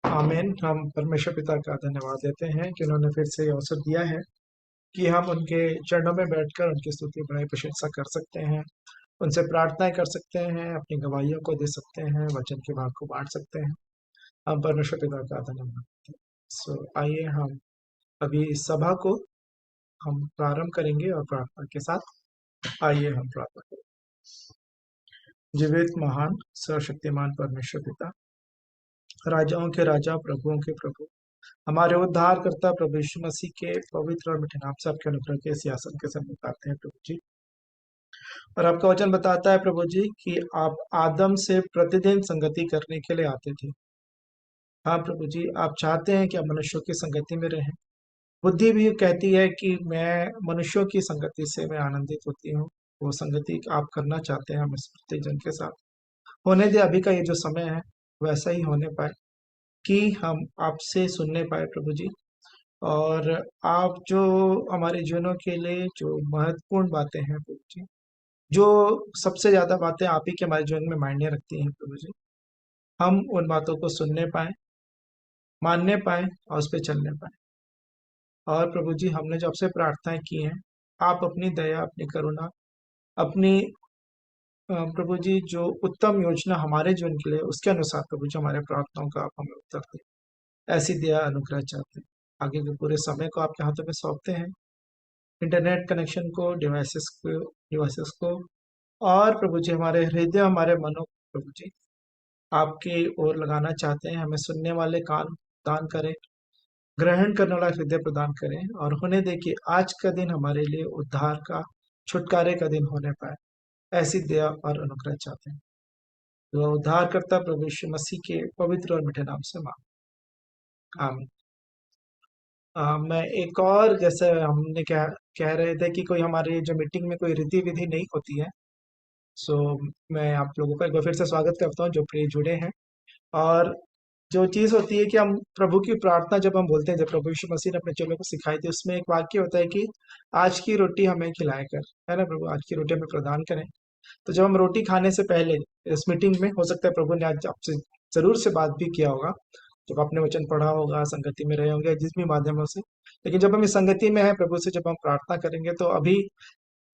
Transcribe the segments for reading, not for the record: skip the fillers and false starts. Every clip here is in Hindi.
आमीन। हम परमेश्वर पिता का धन्यवाद देते हैं कि उन्होंने फिर से ये अवसर दिया है कि हम उनके चरणों में बैठकर उनकी स्तुति बड़ाई प्रशंसा कर सकते हैं, उनसे प्रार्थनाएं कर सकते हैं, अपनी गवाहियों को दे सकते हैं, वचन के भाग को बांट सकते हैं। हम परमेश्वर पिता का धन्यवाद देते हैं। आइए हम अभी इस सभा को हम प्रारंभ करेंगे और प्रार्थना के साथ आइए हम प्रार्थना करें। जीवित महान सर्वशक्तिमान परमेश्वर पिता, राजाओं के राजा, प्रभुओं के प्रभु, हमारे उद्धार करता प्रभु यीशु मसीह के पवित्र और मीठे नाम से आपके अनुग्रह के सिंहासन के समीप आते हैं प्रभु जी। और आपका वचन बताता है प्रभु जी कि आप आदम से प्रतिदिन संगति करने के लिए आते थे। हाँ प्रभु जी, आप चाहते हैं कि आप मनुष्यों की संगति में रहें। बुद्धि भी कहती है कि मैं मनुष्यों की संगति से मैं आनंदित होती हूँ। वो संगति आप करना चाहते हैं हम इस प्रत्येक जन के साथ। होने दे अभी का ये जो समय है वैसा ही होने पाए, कि हम आपसे सुनने पाए प्रभु जी। और आप जो हमारे जीवनों के लिए जो महत्वपूर्ण बातें हैं प्रभु जी, जो सबसे ज्यादा बातें आप ही के हमारे जीवन में मायने रखती हैं प्रभु जी, हम उन बातों को सुनने पाए, मानने पाए और उस पर चलने पाए। और प्रभु जी, हमने जो आपसे प्रार्थनाएं की हैं, आप अपनी दया, अपनी करुणा, अपनी प्रभु जी जो उत्तम योजना हमारे जीवन के लिए, उसके अनुसार प्रभु जी हमारे प्रार्थनाओं का आप हमें उत्तर दें। ऐसी दया अनुग्रह चाहते हैं। आगे के पूरे समय को आपके हाथों में सौंपते हैं, इंटरनेट कनेक्शन को, डिवाइसेस को, और प्रभु जी हमारे हृदय, हमारे मनों को प्रभु जी आपकी ओर लगाना चाहते हैं। हमें सुनने वाले कान दान करें, ग्रहण करने वाला हृदय प्रदान करें, और होने दे कि आज का दिन हमारे लिए उद्धार का, छुटकारे का दिन होने पाए। ऐसी दया और अनुग्रह चाहते हैं। तो उद्धार करता प्रभु यीशु मसीह के पवित्र और मीठे नाम से मांग, आमीन। मैं एक और, जैसे हमने क्या कह रहे थे कि कोई हमारे जो मीटिंग में कोई रीति विधि नहीं होती है, सो मैं आप लोगों का एक बार फिर से स्वागत करता हूँ जो प्रिय जुड़े हैं। और जो चीज होती है कि हम प्रभु की प्रार्थना जब हम बोलते हैं, जब प्रभु यीशु मसीह ने अपने चेलों को सिखाई थी, उसमें एक वाक्य होता है कि आज की रोटी हमें खिलाया कर, है ना प्रभु, आज की रोटी हमें प्रदान करें। तो जब हम रोटी खाने से पहले इस मीटिंग में, हो सकता है प्रभु ने आज आपसे जरूर से बात भी किया होगा, जब आपने वचन पढ़ा होगा, संगति में रहे होंगे जिस भी माध्यमों से। लेकिन जब हम इस संगति में हैं प्रभु से, जब हम प्रार्थना करेंगे, तो अभी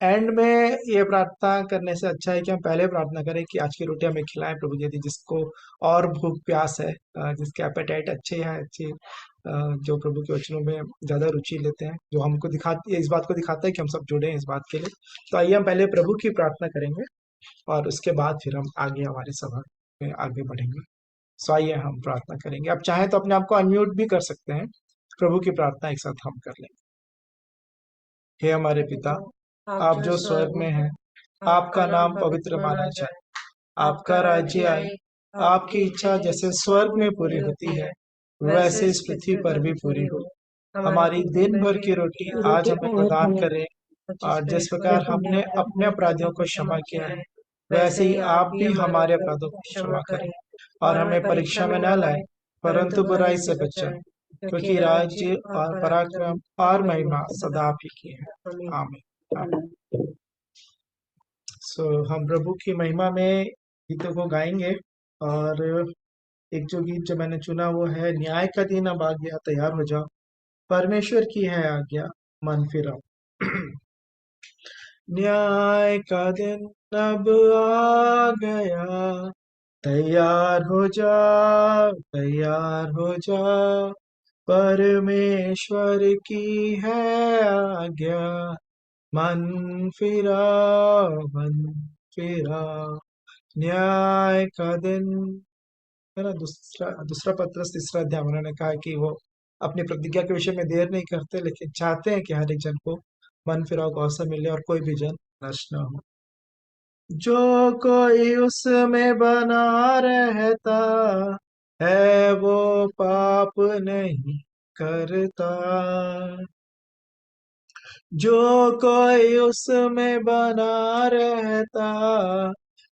एंड में ये प्रार्थना करने से अच्छा है कि हम पहले प्रार्थना करें कि आज की रोटी हमें खिलाएं प्रभु जी, यदि जिसको और भूख प्यास है, जिसके एपेटाइट अच्छे हैं, अच्छे जो प्रभु के वचनों में ज्यादा रुचि लेते हैं, जो हमको दिखाती है, इस बात को दिखाता है कि हम सब जुड़े हैं इस बात के लिए। तो आइए हम पहले प्रभु की प्रार्थना करेंगे और उसके बाद फिर हम आगे हमारी सभा में आगे बढ़ेंगे। सो आइए हम प्रार्थना करेंगे। आप चाहें तो अपने आप को अनम्यूट भी कर सकते हैं। प्रभु की प्रार्थना एक साथ हम कर लेंगे। हे हमारे पिता, आप जो स्वर्ग में हैं, आपका नाम पवित्र माना जाए, आपका राज्य आए, आपकी इच्छा जैसे स्वर्ग में पूरी होती है, वैसे इस पृथ्वी पर भी पूरी हो। हमारी दिन भर की रोटी आज हमें प्रदान करें, और जिस प्रकार हमने अपने अपराधियों को क्षमा किया है, वैसे ही आप भी हमारे अपराधों को क्षमा करें, और हमें परीक्षा में न लाए, परंतु बुराई से बचाएं, क्योंकि राज्य और पराक्रम और महिमा सदा आप ही की है। आमीन, आमीन। हम प्रभु की महिमा में गीतों को गाएंगे। और एक जो गीत जो मैंने चुना वो है, न्याय का दिन अब आ गया, तैयार हो जाओ, परमेश्वर की है आज्ञा, मन फिराओ। न्याय का दिन अब आ गया, तैयार हो जाओ, तैयार हो जाओ, परमेश्वर की है आज्ञा, मन फिराओ, मन फिराओ। न्याय का दिन, है ना, दूसरा दूसरा पत्रस तीसरा अध्याय, उन्होंने कहा कि वो अपनी प्रतिज्ञा के विषय में देर नहीं करते, लेकिन चाहते हैं कि हर एक जन को मन फिराव का अवसर मिले और कोई भी जन नष्ट न हो। जो कोई उसमें बना रहता है, वो पाप नहीं करता। जो कोई उसमें बना रहता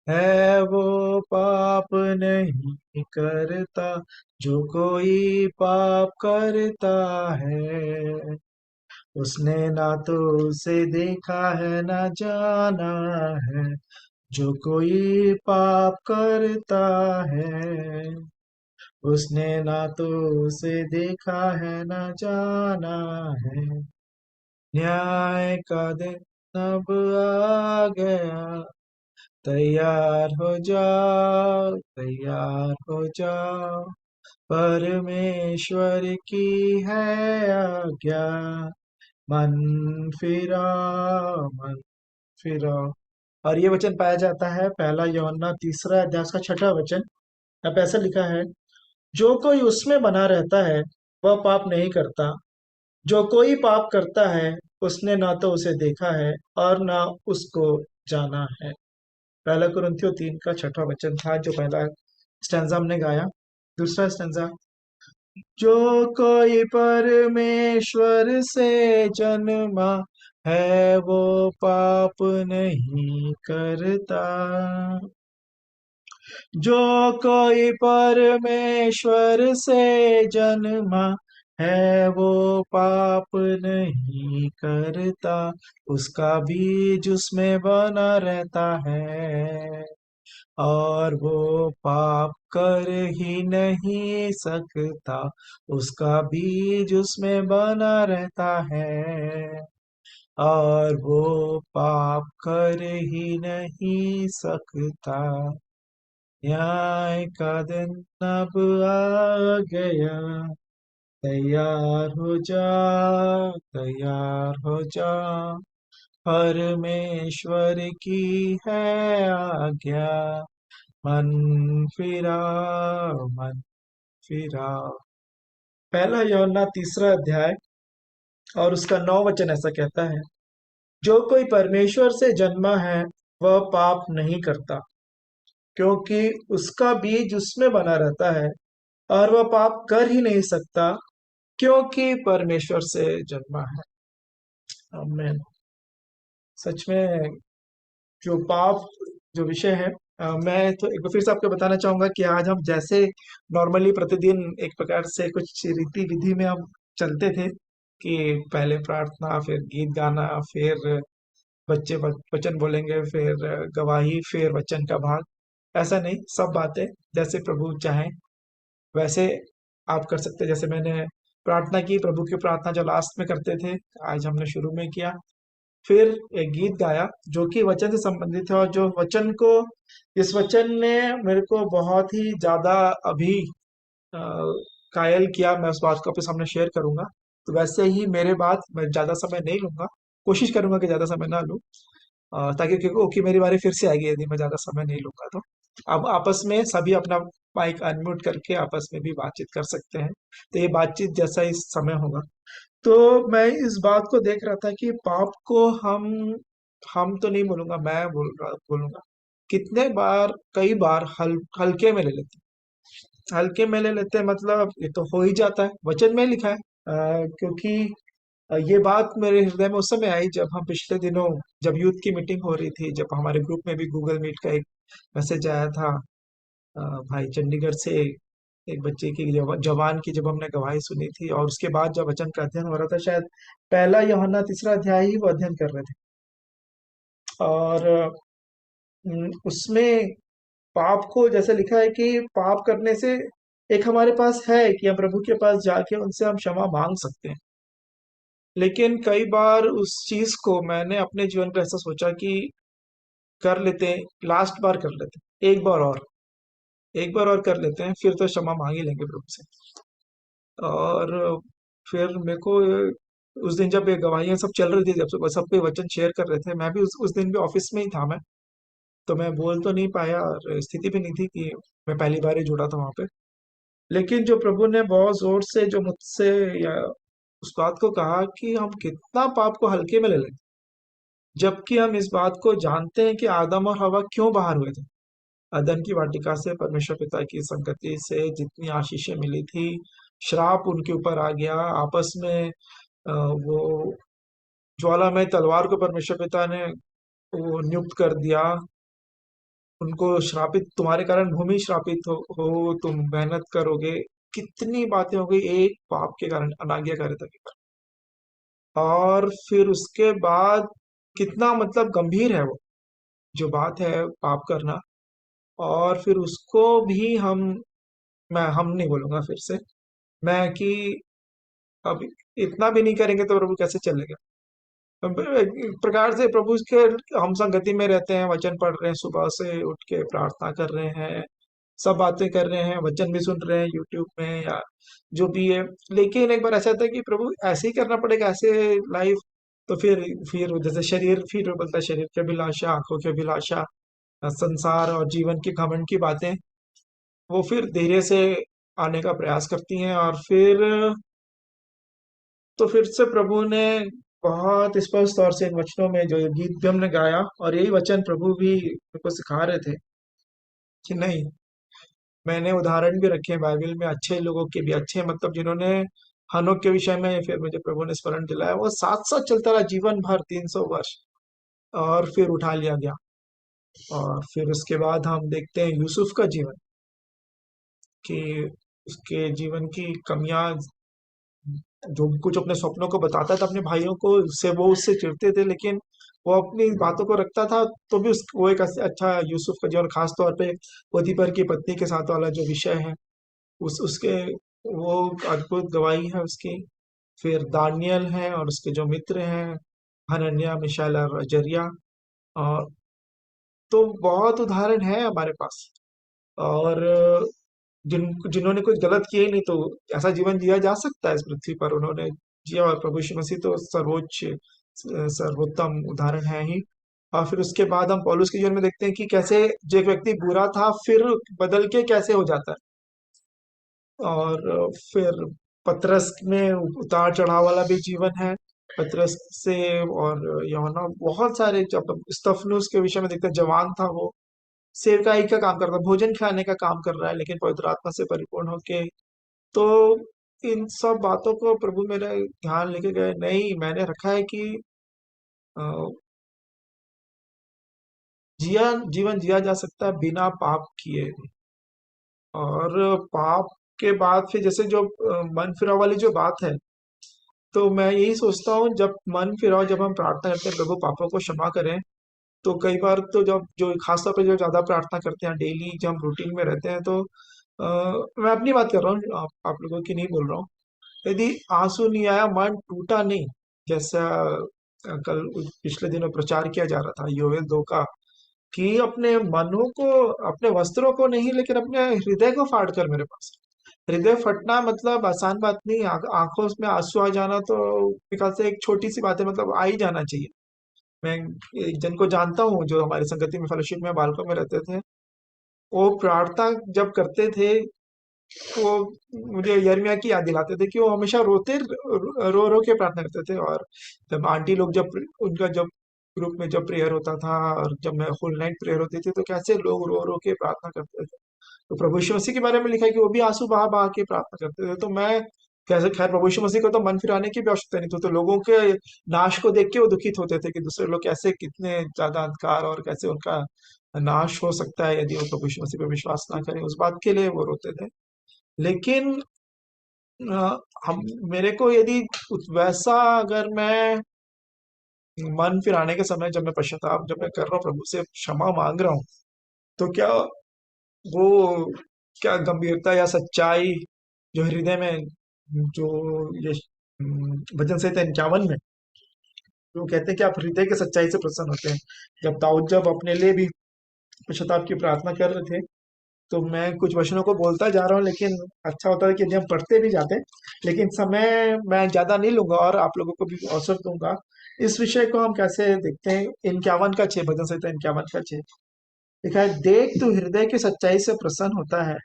है, वो पाप नहीं करता। जो कोई पाप करता है, उसने ना तो उसे देखा है, ना जाना है। जो कोई पाप करता है, उसने ना तो उसे देखा है ना जाना है। न्याय का दिन अब आ गया, तैयार हो जाओ, तैयार हो जाओ, परमेश्वर की है आज्ञा। मन फिराओ, मन फिराओ। और ये वचन पाया जाता है पहला यूहन्ना तीसरा अध्याय का छठा वचन। अब ऐसा लिखा है, जो कोई उसमें बना रहता है वह पाप नहीं करता। जो कोई पाप करता है उसने ना तो उसे देखा है और ना उसको जाना है। पहला कुरिन्थियों 3 का छठा वचन था जो पहला स्टैंजा हमने गाया। दूसरा स्टैंजा, जो कोई परमेश्वर से जन्मा है वो पाप नहीं करता। जो कोई परमेश्वर से जन्मा है वो पाप नहीं करता। उसका बीज उसमें बना रहता है और वो पाप कर ही नहीं सकता। उसका बीज उसमें बना रहता है और वो पाप कर ही नहीं सकता। न्याय का दिन अब आ गया, तैयार हो जा, तैयार हो जा, परमेश्वर की है आज्ञा। मन फिराओ, मन फिराओ। पहला यूहन्ना तीसरा अध्याय और उसका 9 वचन ऐसा कहता है, जो कोई परमेश्वर से जन्मा है वह पाप नहीं करता, क्योंकि उसका बीज उसमें बना रहता है और वह पाप कर ही नहीं सकता, क्योंकि परमेश्वर से जन्मा है। आमीन। सच में जो पाप जो विषय है, मैं तो एक बार फिर से आपको बताना चाहूंगा कि आज हम जैसे नॉर्मली प्रतिदिन एक प्रकार से कुछ रीति विधि में हम चलते थे कि पहले प्रार्थना, फिर गीत गाना, फिर बच्चे वचन बोलेंगे, फिर गवाही, फिर वचन का भाग। ऐसा नहीं, सब बातें जैसे प्रभु चाहें वैसे आप कर सकते हैं। जैसे मैंने प्रार्थना की, प्रभु की प्रार्थना जो लास्ट में करते थे, आज हमने शुरू में किया। फिर एक गीत गाया जो कि वचन से संबंधित है, और जो वचन को, इस वचन ने मेरे को बहुत ही ज्यादा अभी अ, कायल किया। मैं उस बात को आपके सामने शेयर करूंगा। तो वैसे ही मेरे बात, मैं ज्यादा समय नहीं लूंगा, कोशिश करूंगा कि ज्यादा समय ना लूं, ताकि क्योंकि मेरी बारी फिर से आएगी यदि मैं ज्यादा समय नहीं लूंगा तो। अब आपस में सभी अपना माइक अनम्यूट करके आपस में भी बातचीत कर सकते हैं। तो ये बातचीत जैसा इस समय होगा। तो मैं इस बात को देख रहा था कि पाप को हम तो नहीं बोलूंगा, मैं बोलूंगा कितने बार, कई बार हल्के में ले लेते हैं। हल्के में ले लेते हैं मतलब ये तो हो ही जाता है, वचन में लिखा है। क्योंकि ये बात मेरे हृदय में उस समय आई जब हम पिछले दिनों, जब यूथ की मीटिंग हो रही थी, जब हमारे ग्रुप में भी गूगल मीट का एक मैसेज आया था। अ, भाई चंडीगढ़ से एक बच्चे की जवान की जब हमने गवाही सुनी थी, और उसके बाद जब वचन का अध्ययन हो रहा था, शायद पहला यूहन्ना तीसरा अध्याय ही वो अध्ययन कर रहे थे। और उसमें पाप को जैसे लिखा है कि पाप करने से एक हमारे पास है कि हम प्रभु के पास जाके उनसे हम क्षमा मांग सकते हैं। लेकिन कई बार उस चीज को मैंने अपने जीवन पर ऐसा सोचा कि कर लेते हैं, लास्ट बार कर लेते हैं, एक बार और कर लेते हैं, फिर तो क्षमा मांग ही लेंगे प्रभु से। और फिर मेरे को उस दिन जब ये गवाहियां सब चल रही थी, जब सब पे वचन शेयर कर रहे थे, मैं भी उस दिन भी ऑफिस में ही था मैं। तो मैं बोल तो नहीं पाया, और स्थिति भी नहीं थी कि मैं पहली बार ही जुड़ा था वहां पे। लेकिन जो प्रभु ने बहुत जोर से जो मुझसे या उस बात को कहा कि हम कितना पाप को हल्के में ले लें, जबकि हम इस बात को जानते हैं कि आदम और हवा क्यों बाहर हुए थे। अदन की वाटिका से परमेश्वर पिता की संगति से जितनी आशीषें मिली थी, श्राप उनके ऊपर आ गया आपस में। वो ज्वालामय तलवार को परमेश्वर पिता ने वो नियुक्त कर दिया उनको, श्रापित, तुम्हारे कारण भूमि श्रापित हो, तुम मेहनत करोगे। कितनी बातें हो गई एक पाप के कारण, अनाज्ञाकारिता के कारण। और फिर उसके बाद कितना मतलब गंभीर है वो जो बात है पाप करना। और फिर उसको भी हम मैं हम नहीं बोलूंगा फिर से, मैं कि अब इतना भी नहीं करेंगे तो प्रभु कैसे चलेगा। अब एक प्रकार से प्रभु के हम संगति में रहते हैं, वचन पढ़ रहे हैं, सुबह से उठ के प्रार्थना कर रहे हैं, सब बातें कर रहे हैं, वचन भी सुन रहे हैं यूट्यूब में या जो भी है। लेकिन एक बार ऐसा था कि प्रभु ऐसे ही करना पड़ेगा, ऐसे लाइफ, तो फिर जैसे शरीर, फिर बोलता है शरीर की अभिलाषा, आंखों की अभिलाषा, संसार और जीवन की घमंड की बातें, वो फिर धीरे से आने का प्रयास करती हैं। और फिर से प्रभु ने बहुत स्पष्ट तौर से इन वचनों में, जो ये गीत भी हमने गाया, और यही वचन प्रभु भी मेरे को सिखा रहे थे कि नहीं, मैंने उदाहरण भी रखे हैं बाइबल में अच्छे लोगों के भी, अच्छे मतलब जिन्होंने हनोक के विषय में फिर मुझे प्रभु ने स्मरण दिलाया, वो साथ साथ चलता रहा जीवन भर, 300 वर्ष, और फिर उठा लिया गया। और फिर उसके बाद हम देखते हैं यूसुफ का जीवन, कि उसके जीवन की कमियां, जो कुछ अपने सपनों को बताता था अपने भाइयों को, उससे वो उससे चिढ़ते थे, लेकिन वो अपनी बातों को रखता था। तो भी वो एक अच्छा यूसुफ का जीवन, खास तौर पे पोतीफर की पत्नी के साथ वाला जो विषय है, उसके वो अद्भुत गवाही है उसकी। फिर दानियल है और उसके जो मित्र हैं, हनन्या, मिशाएल और अजर्या। और तो बहुत उदाहरण है हमारे पास। और जिन्होंने कुछ गलत किया ही नहीं, तो ऐसा जीवन जिया जा सकता है इस पृथ्वी पर, उन्होंने जिया। और प्रभु यीशु मसीह तो सर्वोच्च, सर्वोत्तम उदाहरण है ही। और फिर उसके बाद हम पौलुस के जीवन में देखते हैं कि कैसे जो एक व्यक्ति बुरा था, फिर बदल के कैसे हो जाता है। और फिर पतरस में उतार चढ़ाव वाला भी जीवन है, पतरस से। और यूहन्ना, बहुत सारे, जब स्तफनुस के विषय में देखते हैं, जवान था वो, सेवकाई का काम करता, भोजन खिलाने का काम कर रहा है, लेकिन पवित्र आत्मा से परिपूर्ण होके। तो इन सब बातों को प्रभु मेरे ध्यान लेके गए, नहीं, मैंने रखा है कि अ, जीवन जिया जा सकता है बिना पाप किए। और पाप के बाद फिर जैसे जो मन फिराव वाली जो बात है, तो मैं यही सोचता हूँ, जब मन फिराव, जब हम प्रार्थना करते हैं प्रभु पापों को क्षमा करें, तो कई बार तो जब जो खासतौर पे जो ज्यादा प्रार्थना करते हैं डेली, जब हम रूटीन में रहते हैं, तो मैं अपनी बात कर रहा हूँ, आप लोगों की नहीं बोल रहा हूँ। यदि आंसू नहीं आया, मन टूटा नहीं, जैसा कल पिछले दिनों प्रचार किया जा रहा था योवेल 2 का, कि अपने मनों को, अपने वस्त्रों को नहीं, लेकिन अपने हृदय को फाड़ कर मेरे पास। हृदय फटना मतलब आसान बात नहीं, आंखों में आंसू आ जाना तो मेरे ख्याल से एक छोटी सी बात है, मतलब आ ही जाना चाहिए। मैं एक जन को जानता हूँ जो हमारी संगति में, फेलोशिप में, बालकों में रहते थे। वो प्रार्थना जब करते थे, वो मुझे यिर्मयाह की याद दिलाते थे कि वो हमेशा रो रो के प्रार्थना करते थे। और जब आंटी लोग, जब उनका जब ग्रुप में जब प्रेयर होता था, और जब मैं फुल नाइट प्रेयर होती थी, तो कैसे लोग रो रो के प्रार्थना करते थे। तो प्रभु यीशु मसीह के बारे में लिखा है कि वो भी आंसू बहा बहा के प्रार्थना करते थे। तो मैं कैसे, खैर प्रभु यीशु मसीह को तो मन फिराने की भी आवश्यकता नहीं थी, तो लोगों के नाश को देख के वो दुखित होते थे कि दूसरे लोग कैसे, कितने ज्यादा अंधकार, और कैसे उनका नाश हो सकता है यदि वो प्रभु यीशु मसीह पर विश्वास ना करें, उस बात के लिए वो रोते थे। लेकिन हम, मेरे को यदि वैसा, अगर मैं मन फिराने के समय, जब मैं पश्चाताप, जब मैं कर रहा हूँ, प्रभु से क्षमा मांग रहा हूँ, तो क्या वो, क्या गंभीरता या सच्चाई जो हृदय में, जो ये भजन संहिता 51 में वो कहते हैं कि आप हृदय की सच्चाई से प्रसन्न होते हैं। जब दाऊद जब अपने लिए भी पश्चाताप की प्रार्थना कर रहे थे, तो मैं कुछ वचनों को बोलता जा रहा हूँ, लेकिन अच्छा होता है कि यदि हम पढ़ते भी जाते, लेकिन समय मैं ज्यादा नहीं लूंगा, और आप लोगों को भी अवसर दूंगा। इस विषय को हम कैसे देखते हैं, 51 का 6, भजन संहिता 51 का 6, लिखा है, देख तू हृदय की सच्चाई से प्रसन्न होता है,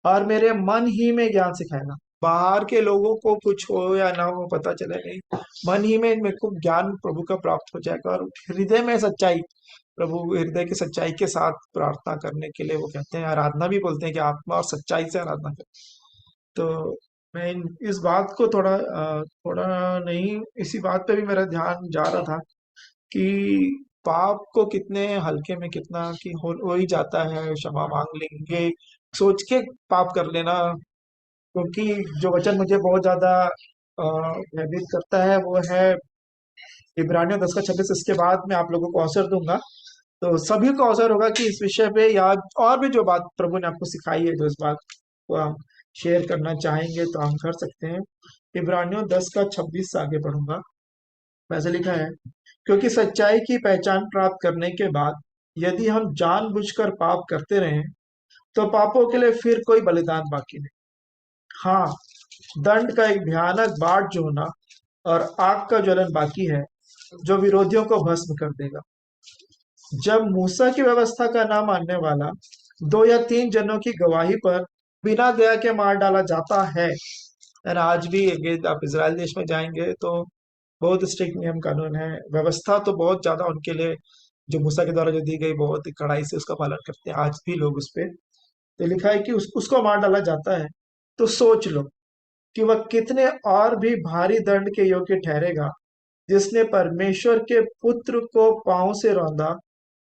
और मेरे मन ही में ज्ञान सिखाएगा। बाहर के लोगों को कुछ हो या ना हो पता चले नहीं, मन ही में मेरे को ज्ञान प्रभु का प्राप्त हो जाएगा। और हृदय में सच्चाई, प्रभु हृदय की सच्चाई के साथ प्रार्थना करने के लिए वो कहते हैं, आराधना भी बोलते हैं कि आत्मा और सच्चाई से आराधना करें। तो मैं इस बात को थोड़ा नहीं, इसी बात पे भी मेरा ध्यान जा रहा था कि पाप को कितने हल्के में, कितना कि हो ही जाता है, क्षमा मांग लेंगे सोच के पाप कर लेना। क्योंकि जो वचन मुझे बहुत ज्यादा भयभीत करता है, वो है इब्रानियों 10 का 26। इसके बाद मैं आप लोगों को अवसर दूंगा, तो सभी को अवसर होगा कि इस विषय पे, या और भी जो बात प्रभु ने आपको सिखाई है, जो इस बात को हम शेयर करना चाहेंगे तो हम कर सकते हैं। इब्रानियों 10 का 26 से आगे पढ़ूंगा। वैसे लिखा है, क्योंकि सच्चाई की पहचान प्राप्त करने के बाद यदि हम जानबूझकर पाप करते रहें तो पापों के लिए फिर कोई बलिदान बाकी नहीं। हाँ, दंड का एक भयानक बाढ़ जो होना और आग का ज्वलन बाकी है, जो विरोधियों को भस्म कर देगा। जब मूसा की व्यवस्था का ना मानने वाला 2 या 3 जनों की गवाही पर बिना दया के मार डाला जाता है, और आज भी अगर आप इसराइल देश में जाएंगे तो बहुत स्ट्रिक्ट नियम कानून है, व्यवस्था तो बहुत ज्यादा उनके लिए जो मूसा के द्वारा जो दी गई, बहुत ही कड़ाई से उसका पालन करते हैं आज भी लोग। उस पे तो लिखा है कि उसको मार डाला जाता है। तो सोच लो कि वह कितने और भी भारी दंड के योग्य ठहरेगा, जिसने परमेश्वर के पुत्र को पांव से रौंदा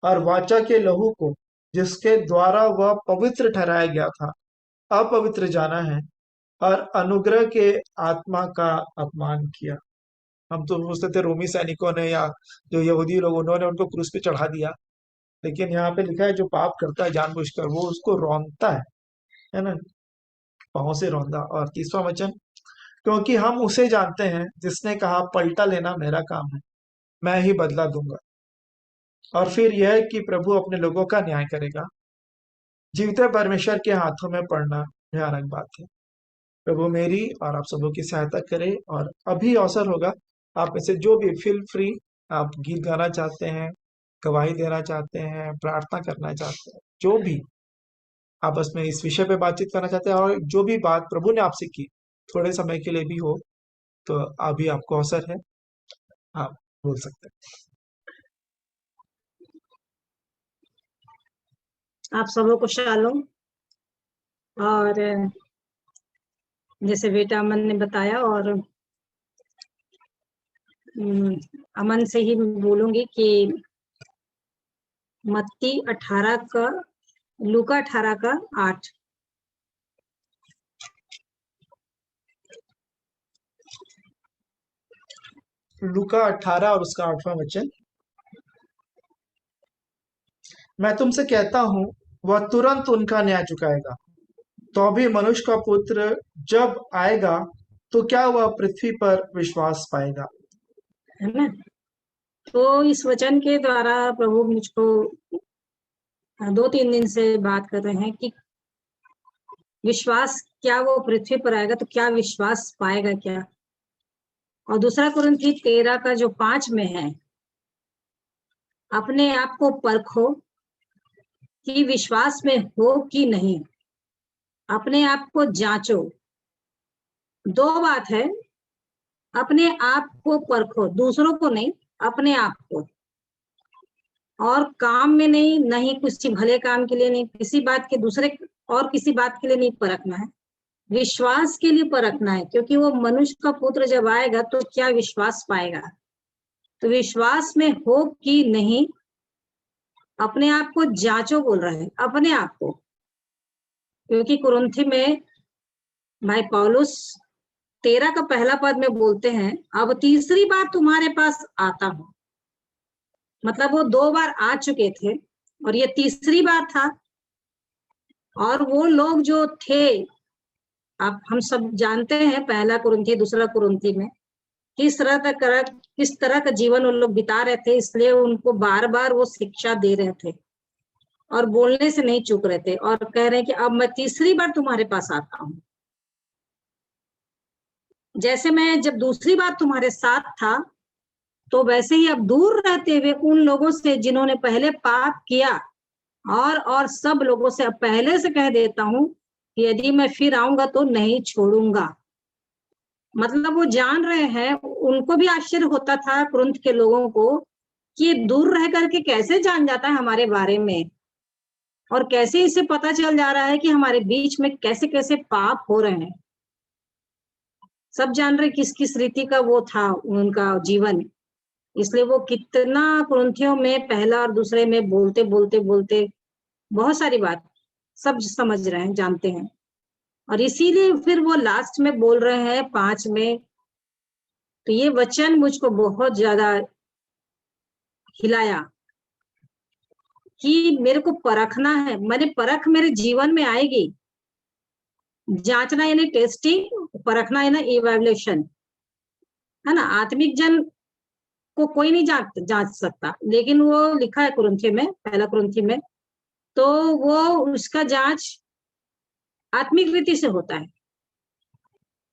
और वाचा के लहू को, जिसके द्वारा वह पवित्र ठहराया गया था, अपवित्र जाना है और अनुग्रह के आत्मा का अपमान किया। हम तो सोचते थे रोमी सैनिकों ने या जो यहूदी लोग, उन्होंने उनको क्रूस पे चढ़ा दिया, लेकिन यहाँ पे लिखा है जो पाप करता है जानबूझकर वो उसको रौंदता है ना, पाँव से रौंदा। और 30वां वचन, क्योंकि हम उसे जानते हैं जिसने कहा पलटा लेना मेरा काम है, मैं ही बदला दूंगा। और फिर यह कि प्रभु अपने लोगों का न्याय करेगा। जीवते परमेश्वर के हाथों में पड़ना भयानक बात है। प्रभु मेरी और आप सबों की सहायता करे। और अभी अवसर होगा, आप में से जो भी फील फ्री, आप गीत गाना चाहते हैं, गवाही देना चाहते हैं, प्रार्थना करना चाहते हैं, जो भी आपस में इस विषय पे बातचीत करना चाहते हैं, और जो भी बात प्रभु ने आपसे की थोड़े समय के लिए भी हो, तो अभी आपको अवसर है, आप बोल सकते हैं। आप सबों को शालोम। और जैसे बेटा अमन ने बताया, और अमन से ही बोलूंगी कि मत्ती 18 का, लूका 18 का 8। लूका 18 और उसका 8वां वचन, मैं तुमसे कहता हूँ वह तुरंत उनका न्याय चुकाएगा। तो भी मनुष्य का पुत्र जब आएगा तो क्या वह पृथ्वी पर विश्वास पाएगा? है ना। तो इस वचन के द्वारा प्रभु मुझको 2-3 दिन से बात कर रहे हैं कि विश्वास, क्या वो पृथ्वी पर आएगा तो क्या विश्वास पाएगा क्या। और दूसरा कुरिन्थी 13 का जो 5 में है, अपने आप को परखो कि विश्वास में हो कि नहीं, अपने आप को जांचो। 2 बात है, अपने आप को परखो, दूसरों को नहीं, अपने आप को। और काम में नहीं, नहीं किसी भले काम के लिए नहीं, किसी बात के दूसरे और किसी बात के लिए नहीं परखना है, विश्वास के लिए परखना है। क्योंकि वो मनुष्य का पुत्र जब आएगा तो क्या विश्वास पाएगा। तो विश्वास में हो कि नहीं, अपने आप को जांचो बोल रहा है, अपने आप को। क्योंकि कुरिन्थी में भाई पौलुस 13 का पहला पद में बोलते हैं, अब तीसरी बार तुम्हारे पास आता हूं। मतलब वो 2 बार आ चुके थे और ये तीसरी बार था। और वो लोग जो थे, आप हम सब जानते हैं, पहला कुरिन्थी दूसरा कुरिन्थी में किस तरह का जीवन उन लोग बिता रहे थे, इसलिए उनको बार बार वो शिक्षा दे रहे थे और बोलने से नहीं चूक रहे थे। और कह रहे हैं कि अब मैं तीसरी बार तुम्हारे पास आता हूं, जैसे मैं जब दूसरी बार तुम्हारे साथ था, तो वैसे ही अब दूर रहते हुए उन लोगों से जिन्होंने पहले पाप किया, और सब लोगों से अब पहले से कह देता हूं कि यदि मैं फिर आऊंगा तो नहीं छोड़ूंगा। मतलब वो जान रहे हैं, उनको भी आश्चर्य होता था कुरिन्थ के लोगों को कि दूर रह करके कैसे जान जाता है हमारे बारे में, और कैसे इसे पता चल जा रहा है कि हमारे बीच में कैसे कैसे पाप हो रहे हैं। सब जान रहे किस किस रीति का वो था उनका जीवन। इसलिए वो कितना कुरिन्थियों में पहला और दूसरे में बोलते बोलते बोलते बहुत सारी बात सब समझ रहे हैं, जानते हैं। और इसीलिए फिर वो लास्ट में बोल रहे हैं 5 में। तो ये वचन मुझको बहुत ज्यादा हिलाया कि मेरे को परखना है। मैंने परख मेरे जीवन में आएगी जांचना यानी टेस्टिंग, परखना यानी इवैल्यूएशन, है ना। आत्मिक जन को कोई नहीं जांच सकता, लेकिन वो लिखा है कुरिन्थी में, पहला कुरिन्थी में, तो वो उसका जांच आत्मिक रीति से होता है।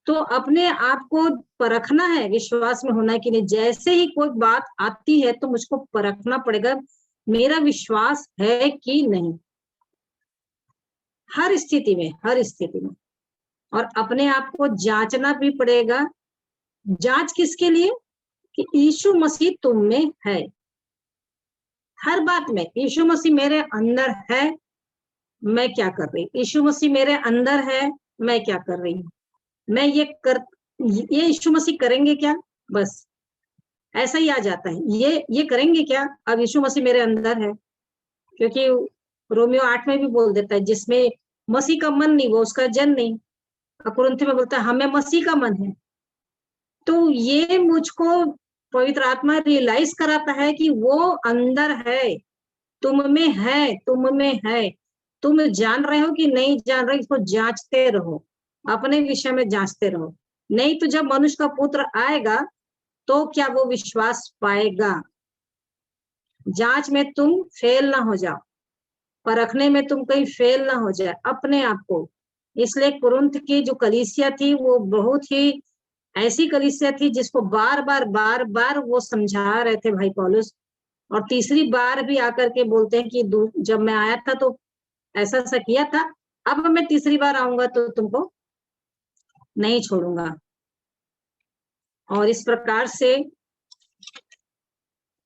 तो अपने आप को परखना है, विश्वास में होना है कि नहीं। जैसे ही कोई बात आती है तो मुझको परखना पड़ेगा, मेरा विश्वास है कि नहीं, हर स्थिति में, हर स्थिति में। और अपने आप को जांचना भी पड़ेगा। जांच किसके लिए? कि यीशु मसीह तुम में है। हर बात में यीशु मसीह मेरे अंदर है, मैं क्या कर रही, यीशु मसीह मेरे अंदर है, मैं क्या कर रही हूँ, मैं ये यीशु मसीह करेंगे क्या, बस ऐसा ही आ जाता है। ये करेंगे क्या, अब यीशु मसीह मेरे अंदर है। क्योंकि रोमियो 8 में भी बोल देता है, जिसमें मसीह का मन नहीं वो उसका जन नहीं। कुरिन्थी में बोलता है हमें मसीह का मन है। तो ये मुझको पवित्र आत्मा रियलाइज कराता है कि वो अंदर है, तुम में है, तुम में है। तुम जान रहे हो कि नहीं जान रहे, इसको जांचते रहो, अपने विषय में जांचते रहो। नहीं तो जब मनुष्य का पुत्र आएगा तो क्या वो विश्वास पाएगा? जांच में तुम फेल ना हो जाओ, परखने में तुम कहीं फेल ना हो जाए अपने आप को। इसलिए कुरिन्थ की जो कलीसिया थी वो बहुत ही ऐसी कलीसिया थी जिसको बार बार वो समझा रहे थे भाई पौलुस। और तीसरी बार भी आकर के बोलते हैं कि जब मैं आया था तो ऐसा ऐसा किया था, अब मैं तीसरी बार आऊंगा तो तुमको नहीं छोड़ूंगा। और इस प्रकार से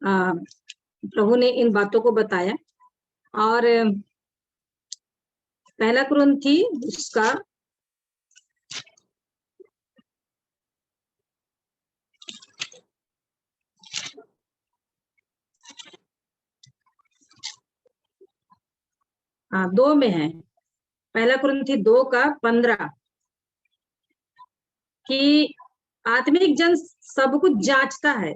प्रभु ने इन बातों को बताया। और पहला कुरिन्थी उसका 2 में है, पहला कुरिन्थी 2 का 15, कि आत्मिक जन सब कुछ जांचता है,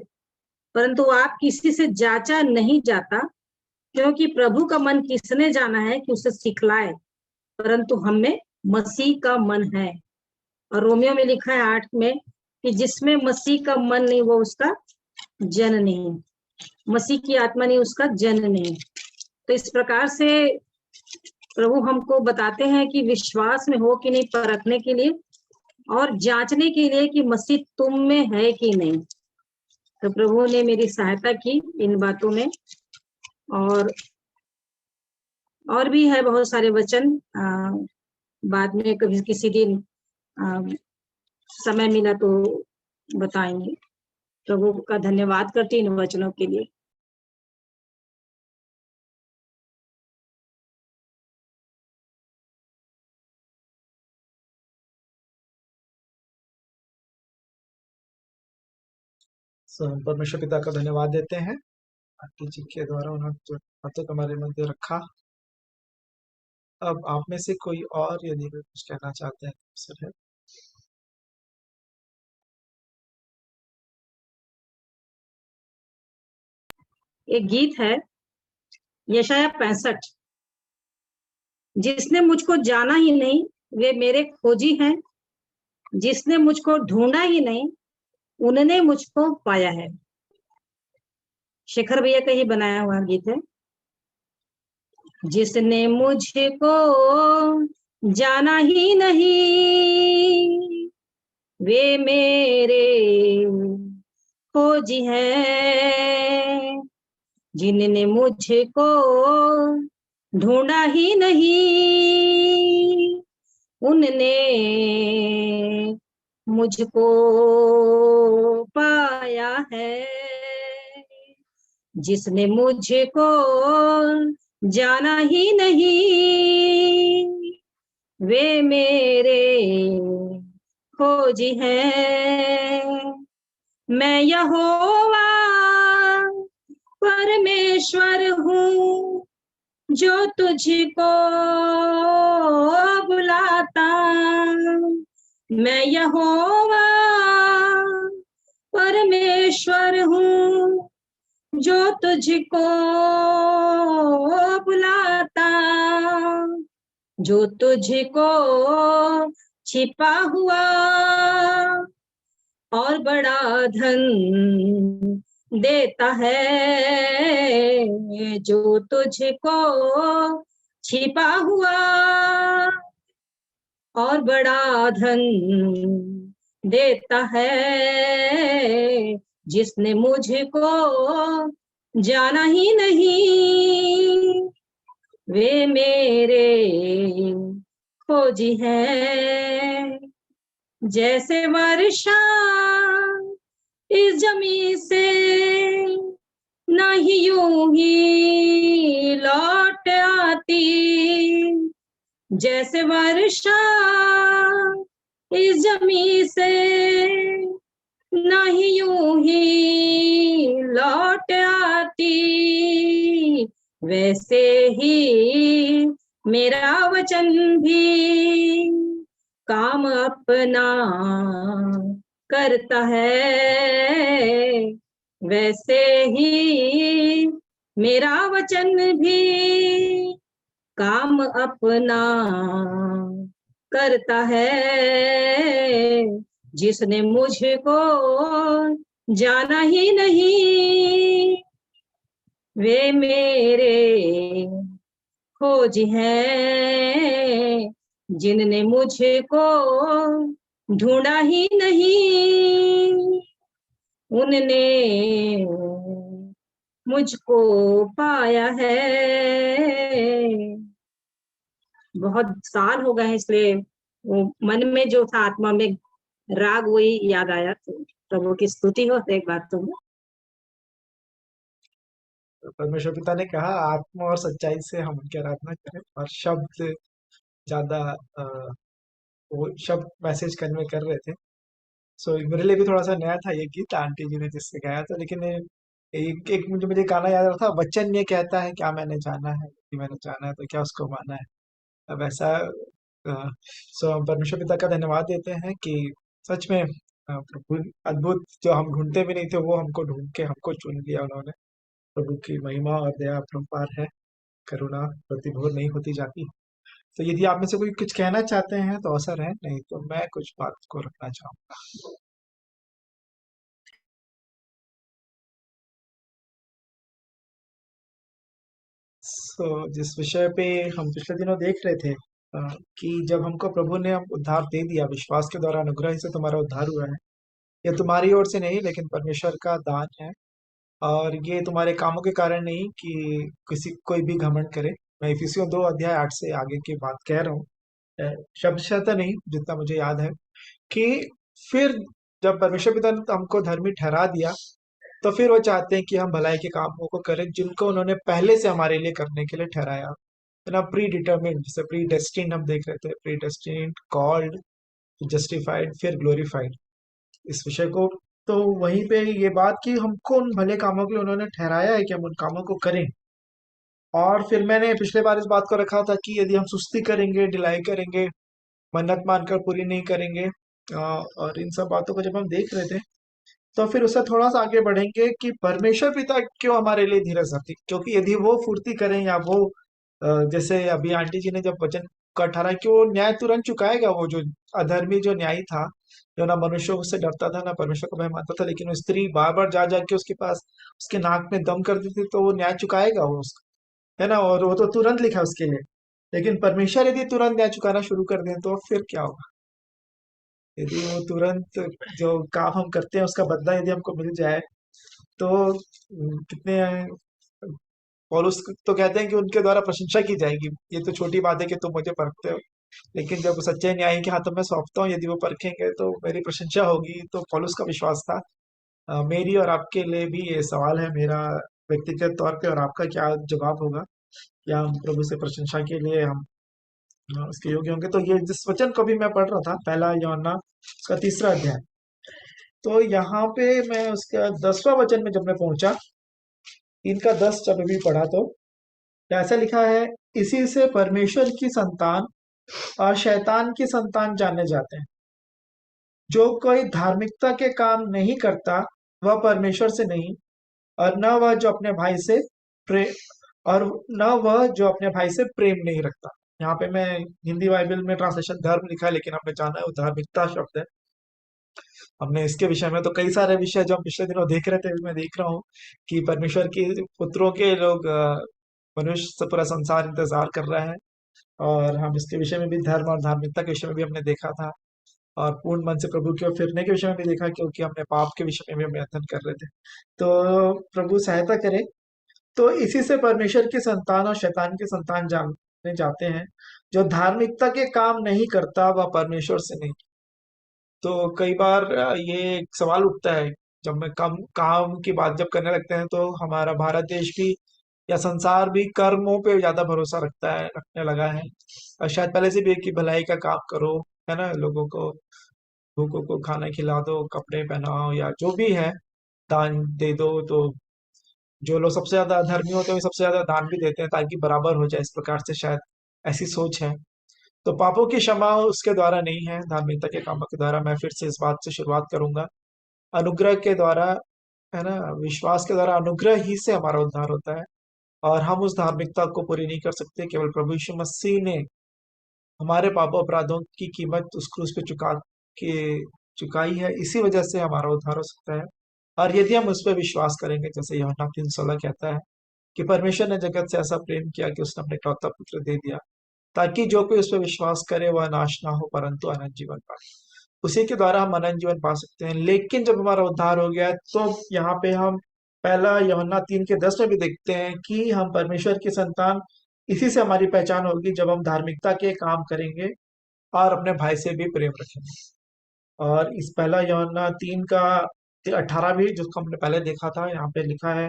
परंतु आप किसी से जांचा नहीं जाता, क्योंकि प्रभु का मन किसने जाना है कि उसे सिखलाए, परंतु हम में मसीह का मन है। और रोमियो में लिखा है 8 में कि जिसमें मसीह का मन नहीं वो उसका जन नहीं, मसीह की आत्मा नहीं उसका जन नहीं। तो इस प्रकार से प्रभु हमको बताते हैं कि विश्वास में हो कि नहीं, परखने के लिए और जांचने के लिए कि मसीह तुम में है कि नहीं। तो प्रभु ने मेरी सहायता की इन बातों में। और भी है बहुत सारे वचन, बाद में कभी किसी दिन समय मिला तो बताएंगे। प्रभु का धन्यवाद करती इन वचनों के लिए। परमेश्वर पिता का धन्यवाद देते हैं आंटी जी के द्वारा उन्होंने जो बातों को हमारे मध्य रखा। अब आप में से कोई और यदि कोई कुछ कहना चाहते हैं तो सर है। एक गीत है यशाया 65, जिसने मुझको जाना ही नहीं वे मेरे खोजी हैं, जिसने मुझको ढूंढा ही नहीं उन्होंने मुझको पाया है। शेखर भैया का ही बनाया हुआ गीत है। जिसने मुझको जाना ही नहीं वे मेरे खोजी हैं, जिनने मुझको ढूंढा ही नहीं उनने मुझको पाया है। जिसने मुझको जाना ही नहीं वे मेरे खोजी हैं। मैं यहोवा परमेश्वर हूँ जो तुझको बुलाता। मैं यहोवा परमेश्वर हूँ जो तुझको बुलाता। जो तुझको छिपा हुआ और बड़ा धन देता है, जो तुझको छिपा हुआ और बड़ा धन देता है, जिसने मुझको जाना ही नहीं, वे मेरे खोजी हैं। जैसे वर्षा इस जमी से नहीं यूं ही लौट आती, जैसे वर्षा इस जमी से नहीं यूं ही लौट आती, वैसे ही मेरा वचन भी काम अपना करता है, वैसे ही मेरा वचन भी काम अपना करता है, जिसने मुझको जाना ही नहीं, वे मेरे खोज हैं। जिनने मुझको ढूंढा ही नहीं, उनने मुझको पाया है। बहुत साल हो गए हैं, इसलिए वो मन में जो था, आत्मा में राग, वही याद आया, तो प्रभु की स्तुति हो। एक बात तो तो परमेश्वर पिता ने कहा आत्मा और सच्चाई से हम उनकी आराधना करें, और शब्द ज्यादा वो शब्द मैसेज कन्वे कर रहे थे। सो मेरे लिए भी थोड़ा सा नया था ये गीत, आंटी जी ने जिससे गाया था, लेकिन एक एक मुझे मुझे गाना याद आ रहा था, वचन ये कहता है क्या मैंने जाना है, कि मैंने जाना है तो क्या उसको माना है। अब ऐसा सो हम परमेश्वर पिता का धन्यवाद देते हैं कि सच में प्रभु अद्भुत, जो हम ढूंढते भी नहीं थे वो हमको ढूंढ के हमको चुन लिया उन्होंने। प्रभु की महिमा और दया अपरंपार है, करुणा प्रतिभोर नहीं होती जाती। तो यदि आप में से कोई कुछ कहना चाहते हैं तो अवसर है, नहीं तो मैं कुछ बात को रखना चाहूंगा। जिस विषय पे हम पिछले दिनों देख रहे थे, कि जब हमको प्रभु ने हम उद्धार दे दिया, विश्वास के द्वारा अनुग्रह से तुम्हारा उद्धार हुआ है, ये तुम्हारी ओर से नहीं लेकिन परमेश्वर का दान है, और ये तुम्हारे कामों के कारण नहीं कि किसी कोई भी घमंड करे। मैं इफिसियों 2 अध्याय 8 से आगे की बात कह रहा हूँ, शब्दशः नहीं, जितना मुझे याद है, कि फिर जब परमेश्वर पिता ने हमको धर्मी ठहरा दिया, तो फिर वो चाहते हैं कि हम भलाई के कामों को करें जिनको उन्होंने पहले से हमारे लिए करने के लिए ठहराया है ना। प्री डिटर्मिन्ड, जैसे प्री डेस्टिन्ड हम देख रहे थे, प्री डेस्टिन्ड, कॉल्ड, जस्टिफाइड, फिर ग्लोरीफाइड, इस विषय को। तो वहीं पे ये बात कि हमको उन भले कामों के लिए उन्होंने ठहराया है कि हम उन कामों को करें। और फिर मैंने पिछले बार इस बात को रखा था कि यदि हम सुस्ती करेंगे, ढिलाई करेंगे, मन्नत मानकर पूरी नहीं करेंगे, और इन सब बातों को जब हम देख रहे थे, तो फिर उससे थोड़ा सा आगे बढ़ेंगे कि परमेश्वर पिता क्यों हमारे लिए धीरज रखती, क्योंकि यदि वो फुर्ती करें या वो जैसे अभी आंटी जी ने जब वचन का ठहरा कि वो न्याय तुरंत चुकाएगा, वो जो अधर्मी जो न्यायी था, जो ना मनुष्यों से डरता था ना परमेश्वर को भय मानता था, लेकिन वो स्त्री बार बार जा जा के उसके पास उसके नाक में दम कर देती, तो वो न्याय चुकाएगा वो उसका, है ना। और वो तो तुरंत लिखा उसके लिए। लेकिन परमेश्वर यदि तुरंत न्याय चुकाना शुरू कर दें तो फिर क्या होगा? यदि वो तुरंत जो काम हम करते हैं उसका बदला यदि हमको मिल जाए, तो कितने पौलुस तो कहते हैं कि उनके द्वारा प्रशंसा की जाएगी। ये तो छोटी बात है कि तुम मुझे परखते हो, लेकिन जब सच्चे न्यायी के हाथों में सौंपता हूँ, यदि वो परखेंगे तो मेरी प्रशंसा होगी। तो पौलुस का विश्वास था। मेरी और आपके लिए भी ये सवाल है मेरा व्यक्तिगत तौर पे, और आपका क्या जवाब होगा? क्या हम प्रभु से प्रशंसा के लिए हम उसके योग्य होंगे? तो ये जिस वचन को भी मैं पढ़ रहा था, पहला यूहन्ना उसका 3रा अध्याय, तो यहाँ पे मैं उसका 10वां वचन में जब मैं पहुंचा, इनका 10 जब भी पढ़ा, तो ऐसा लिखा है, इसी से परमेश्वर की संतान और शैतान की संतान जाने जाते हैं। जो कोई धार्मिकता के काम नहीं करता वह परमेश्वर से नहीं, और न वह जो अपने भाई से प्रे और न वह जो अपने भाई से प्रेम नहीं रखता। यहाँ पे मैं हिंदी बाइबल में ट्रांसलेशन धर्म लिखा है, लेकिन हमने जाना है वो धार्मिकता शब्द है। हमने इसके विषय में तो कई सारे विषय जो हम पिछले दिनों देख रहे थे, मैं देख रहा हूँ कि परमेश्वर के पुत्रों के लोग मनुष्य से पूरा संसार इंतजार कर रहा है। और हम इसके विषय में भी, धर्म और धार्मिकता के विषय में भी हमने देखा था। और पूर्ण मन से प्रभु की ओर फिरने के विषय में भी देखा, क्योंकि हमने पाप के विषय में भी हम अध्ययन कर रहे थे। तो प्रभु सहायता करे। तो इसी से परमेश्वर की संतान और शैतान की संतान जानने जाते हैं। जो धार्मिकता के काम नहीं करता वह परमेश्वर से नहीं। तो कई बार ये एक सवाल उठता है, जब मैं कम काम की बात जब करने लगते हैं, तो हमारा भारत देश भी या संसार भी कर्मों पे ज्यादा भरोसा रखने लगा है। और शायद पहले से भी है कि भलाई का काम करो, है ना, लोगों को, भूखों को खाना खिला दो, कपड़े पहनाओ, या जो भी है, दान दे दो। तो जो लोग सबसे ज्यादा धर्मी होते हैं वे सबसे ज्यादा दान भी देते हैं, ताकि बराबर हो जाए, इस प्रकार से शायद ऐसी सोच है। तो पापों की क्षमा उसके द्वारा नहीं है, धार्मिकता के कामों के द्वारा। मैं फिर से इस बात से शुरुआत करूंगा, अनुग्रह के द्वारा, है ना, विश्वास के द्वारा अनुग्रह ही से हमारा उद्धार होता है। और हम उस धार्मिकता को पूरी नहीं कर सकते, केवल प्रभु यीशु मसीह ने हमारे पापों अपराधों की कीमत उस क्रूस पे के चुकाई है। इसी वजह से हमारा उद्धार हो सकता है। और यदि हम उस पर विश्वास करेंगे, जैसे यूहन्ना 3:16 कहता है कि परमेश्वर ने जगत से ऐसा प्रेम किया कि उसने अपने इकलौता पुत्र दे दिया, ताकि जो कोई उस पर विश्वास करे वह नाश ना हो परंतु अनंत जीवन पाए। उसी के द्वारा हम अनंत जीवन पा सकते हैं। लेकिन जब हमारा उद्धार हो गया है, तो यहाँ पे हम पहला यूहन्ना 3:10 में भी देखते हैं कि हम परमेश्वर की संतान इसी से हमारी पहचान होगी, जब हम धार्मिकता के काम करेंगे और अपने भाई से भी प्रेम रखेंगे। और इस पहला यूहन्ना 3:18 भी, जिसको हमने पहले देखा था, यहाँ पे लिखा है,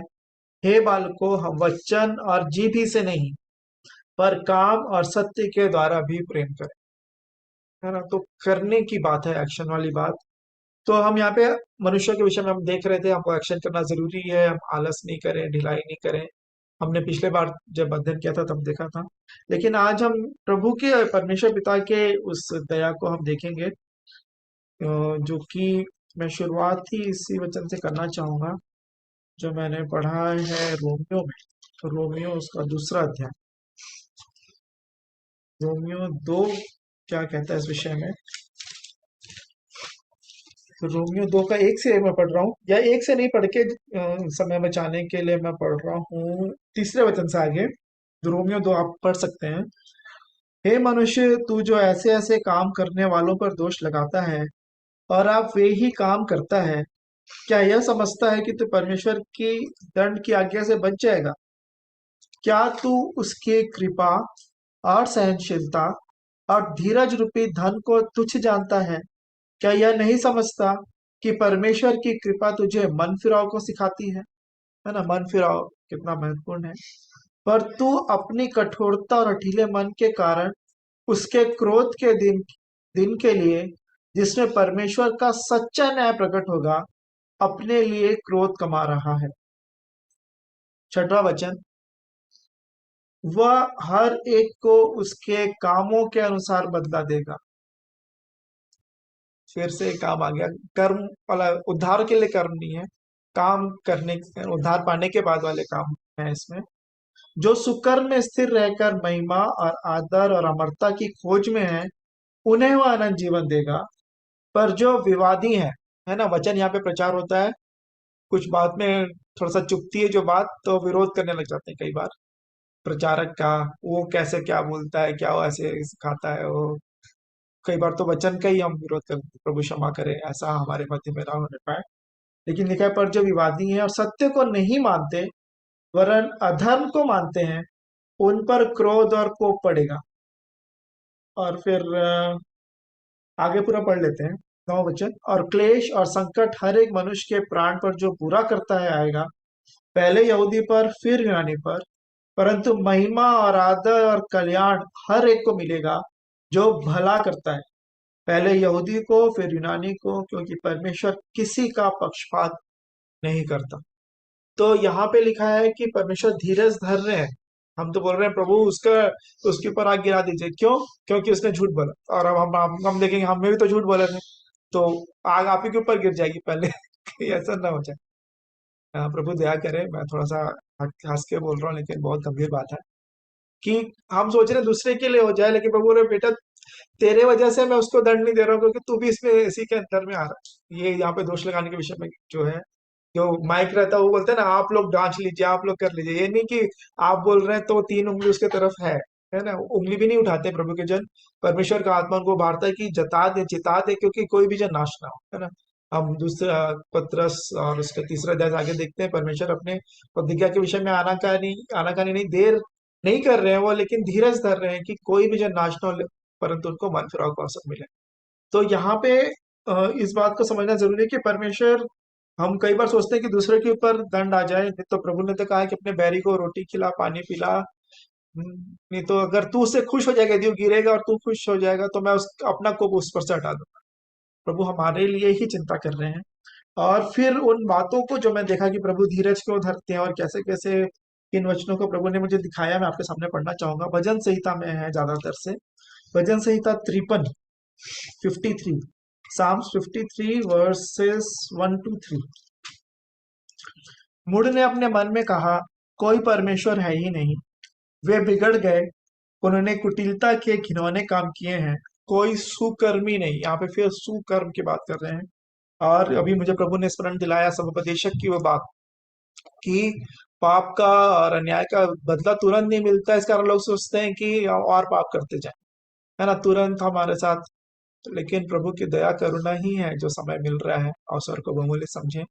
हे बालकों, हम वचन और जीभ ही से नहीं पर काम और सत्य के द्वारा भी प्रेम करें। है ना, तो करने की बात है, एक्शन वाली बात। तो हम यहाँ पे मनुष्य के विषय में हम देख रहे थे, हमको एक्शन करना जरूरी है, हम आलस नहीं करें, ढिलाई नहीं करें। हमने पिछले बार जब अध्ययन किया था तब देखा था। लेकिन आज हम प्रभु के, परमेश्वर पिता के उस दया को हम देखेंगे, जो कि मैं शुरुआत ही इसी वचन से करना चाहूंगा, जो मैंने पढ़ा है रोमियो में। तो रोमियो उसका दूसरा अध्याय, रोमियो 2 क्या कहता है इस विषय में। तो रोमियो 2 का 1 से मैं पढ़ रहा हूँ, या 1 से नहीं पढ़ के समय बचाने के लिए मैं पढ़ रहा हूँ तीसरे वचन से आगे। तो रोमियो 2 आप पढ़ सकते हैं। हे मनुष्य, तू जो ऐसे ऐसे काम करने वालों पर दोष लगाता है और आप वे ही काम करता है, क्या यह समझता है कि तू परमेश्वर की दंड की आज्ञा से बच जाएगा? क्या तू उसकी कृपा और सहनशीलता और धीरज रूपी धन को तुच्छ जानता है? क्या यह नहीं समझता कि परमेश्वर की कृपा तुझे मन फिराव को सिखाती है ना, मन फिराव कितना महत्वपूर्ण है। पर तू अपनी कठोरता और हठीले मन के कारण उसके क्रोध के दिन दिन के लिए, जिसमें परमेश्वर का सच्चा न्याय प्रकट होगा, अपने लिए क्रोध कमा रहा है। छठवां वचन, वह हर एक को उसके कामों के अनुसार बदला देगा। फिर से काम आ गया, कर्म वाला। उद्धार के लिए कर्म नहीं है, काम करने, उद्धार पाने के बाद वाले काम है इसमें। जो सुकर्म में स्थिर रहकर महिमा और आदर और अमरता की खोज में है, उन्हें वह अनंत जीवन देगा। पर जो विवादी है ना, वचन यहाँ पे प्रचार होता है, कुछ बात में थोड़ा सा चुभती है जो बात, तो विरोध करने लग जाते हैं कई बार प्रचारक का। वो कैसे क्या बोलता है, क्या वो ऐसे सिखाता है, वो कई बार तो वचन का ही हम विरोध करते हैं। प्रभु क्षमा करे, ऐसा हमारे मध्य में ना होने पाए। लेकिन लिखा है, पर जो विवादी हैं और सत्य को नहीं मानते वरन अधर्म को मानते हैं, उन पर क्रोध और कोप पड़ेगा। और फिर आगे पूरा पढ़ लेते हैं, 9 वचन, और क्लेश और संकट हर एक मनुष्य के प्राण पर जो बुरा करता है आएगा, पहले यहूदी पर फिर यूनानी पर। परंतु महिमा और आदर और कल्याण हर एक को मिलेगा जो भला करता है, पहले यहूदी को फिर यूनानी को, क्योंकि परमेश्वर किसी का पक्षपात नहीं करता। तो यहाँ पे लिखा है कि परमेश्वर धीरज धर रहे हैं। हम तो बोल रहे हैं प्रभु उसका, उसके ऊपर आग गिरा दीजिए, क्यों? क्योंकि उसने झूठ बोला। और अब हम देखेंगे, हमने भी तो झूठ बोला था, तो आग आप ही के ऊपर गिर जाएगी पहले। कि ऐसा ना हो जाए। प्रभु दया करे, मैं थोड़ा सा हंस के बोल रहा हूँ, लेकिन बहुत गंभीर बात है। कि हम सोच रहे हैं दूसरे के लिए हो जाए, लेकिन प्रभु बोले बेटा तेरे वजह से मैं उसको दंड नहीं दे रहा हूँ, क्योंकि तू भी इसमें इसी के अंदर में आ रहा है। ये यहाँ पे दोष लगाने के विषय में जो है, जो माइक रहता है वो बोलते हैं ना, आप लोग जांच लीजिए, आप लोग कर लीजिए। ये नहीं कि आप बोल रहे हैं तो 3 उंगली उसके तरफ है ना, उंगली भी नहीं उठाते प्रभु के जन। परमेश्वर का आत्मा उनको बांटता है कि जता दे चिता दे, क्योंकि कोई भी जन नाश ना हो, है ना। हम दूसरा पत्रस और उसका तीसरा अध्याय आगे देखते हैं, परमेश्वर अपने प्रतिज्ञा के विषय में आनाकानी नहीं देर नहीं कर रहे हैं वो, लेकिन धीरज धर रहे हैं कि कोई भी जन नाश ना हो, परंतु उनको मन फिराव का अवसर मिले। तो यहाँ पे इस बात को समझना जरूरी है कि परमेश्वर, हम कई बार सोचते हैं कि दूसरे के ऊपर दंड आ जाए, नहीं तो प्रभु ने तो कहा है कि अपने बैरी को रोटी खिला, पानी पिला। नहीं तो अगर तू उससे खुश हो जाएगा, यदि वो गिरेगा और तू खुश हो जाएगा, तो मैं उस अपना कोप उस पर से हटा दूंगा। प्रभु हमारे लिए ही चिंता कर रहे हैं। और फिर उन बातों को जो मैं देखा कि प्रभु धीरज क्यों धरते हैं और कैसे कैसे इन वचनों को प्रभु ने मुझे दिखाया, मैं आपके सामने पढ़ना चाहूंगा। भजन संहिता में है ज्यादातर से, भजन संहिता 53, Psalms 53 वर्सेस 1 to 3। मूढ़ ने अपने मन में कहा, कोई परमेश्वर है ही नहीं। वे बिगड़ गए, उन्होंने कुटिलता के घिनौने काम किए हैं। कोई सुकर्मी नहीं, यहाँ पे फिर सुकर्म की बात कर रहे हैं। और अभी मुझे प्रभु ने स्मरण दिलाया समुपदेशक की वो बात, कि पाप का और अन्याय का बदला तुरंत नहीं मिलता। इस कारण लोग सोचते हैं कि और पाप करते जाएं, है ना, तुरंत हमारे साथ। लेकिन प्रभु की दया करुणा ही है, जो समय मिल रहा है अवसर को बहुमूल्य समझे।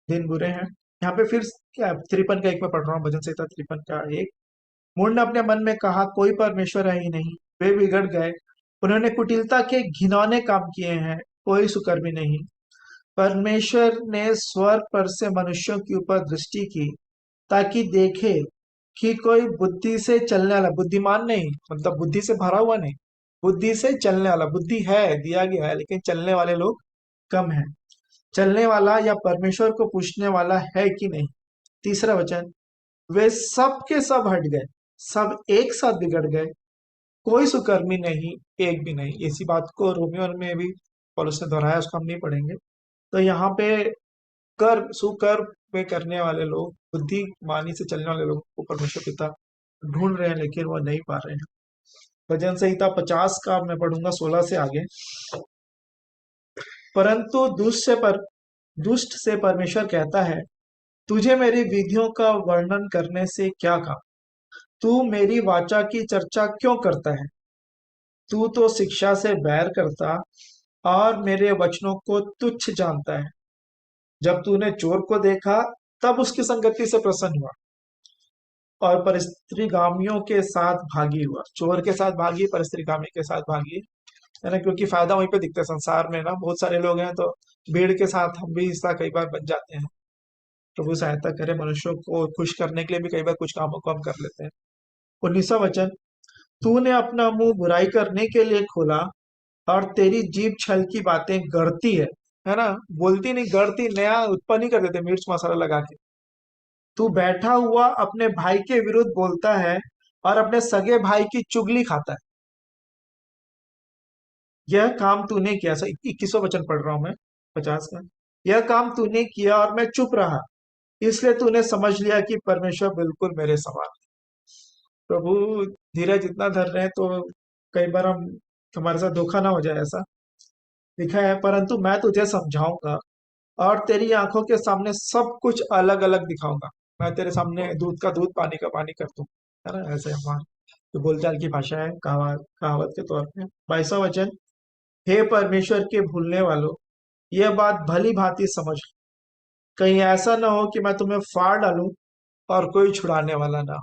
दिन बुरे हैं। यहाँ पे फिर क्या 53 का 1 में पढ़ रहा हूँ, भजन संहिता 53 का 1। मूढ़ ने अपने मन में कहा, कोई परमेश्वर है ही नहीं। वे बिगड़ गए, उन्होंने कुटिलता के घिनौने काम किए हैं। कोई सुकर्मी नहीं। परमेश्वर ने स्वर्ग पर से मनुष्यों के ऊपर दृष्टि की, ताकि देखे कि कोई बुद्धि से चलने वाला, बुद्धिमान नहीं मतलब बुद्धि से भरा हुआ नहीं, बुद्धि से चलने वाला, बुद्धि है दिया गया है, लेकिन चलने वाले लोग कम हैं। चलने वाला या परमेश्वर को पूछने वाला है कि नहीं। तीसरा वचन, वे सब के सब हट गए, सब एक साथ बिगड़ गए, कोई सुकर्मी नहीं, एक भी नहीं। इसी बात को रोमियो में भी पौलुस ने दोहराया, उसको हम नहीं पढ़ेंगे। तो यहाँ पे सुकर्म में करने वाले लोग, बुद्धिमानी से चलने वाले लोग को परमेश्वर पिता ढूंढ रहे हैं, लेकिन वो नहीं पा रहे हैं। भजन संहिता 50 का मैं पढ़ूंगा 16 से आगे। परंतु दुष्ट से परमेश्वर कहता है, तुझे मेरी विधियों का वर्णन करने से क्या काम। तू मेरी वाचा की चर्चा क्यों करता है। तू तो शिक्षा से बैर करता और मेरे वचनों को तुच्छ जानता है। जब तूने चोर को देखा, तब उसकी संगति से प्रसन्न हुआ और परस्त्रीगामियों के साथ भागी हुआ। चोर के साथ भागी, परस्त्रीगामी के साथ भागी, है ना, क्योंकि फायदा वहीं पे दिखता है। संसार में ना बहुत सारे लोग हैं, तो भीड़ के साथ हम भी हिस्सा कई बार बन जाते हैं। प्रभु सहायता करे, मनुष्यों को खुश करने के लिए भी कई बार कुछ कामों को हम कर लेते हैं। 19वां वचन, तूने अपना मुंह बुराई करने के लिए खोला और तेरी जीभ छल की बातें गढ़ती है ना, बोलती नहीं गढ़ती, नया उत्पन्न ही कर देते मिर्च मसाला लगा के। तू बैठा हुआ अपने भाई के विरुद्ध बोलता है और अपने सगे भाई की चुगली खाता है। यह काम तूने किया। 21वां वचन पढ़ रहा हूं मैं 50 का। यह काम तूने किया और मैं चुप रहा, इसलिए तूने समझ लिया कि परमेश्वर बिल्कुल मेरे समान है। प्रभु धीरज इतना धर रहे हैं, तो कई बार हम हमारे साथ धोखा ना हो जाए, ऐसा लिखा है। परंतु मैं तुझे समझाऊंगा और तेरी आंखों के सामने सब कुछ अलग अलग दिखाऊंगा। मैं तेरे सामने दूध का दूध, पानी का पानी कर दूं, है ना, ऐसे हमारे जो बोलचाल की भाषा है, कहावत के तौर पे। 22वां वचन, हे परमेश्वर के भूलने वालों, यह बात भली भांति समझ, कहीं ऐसा ना हो कि मैं तुम्हें फाड़ डालूं और कोई छुड़ाने वाला ना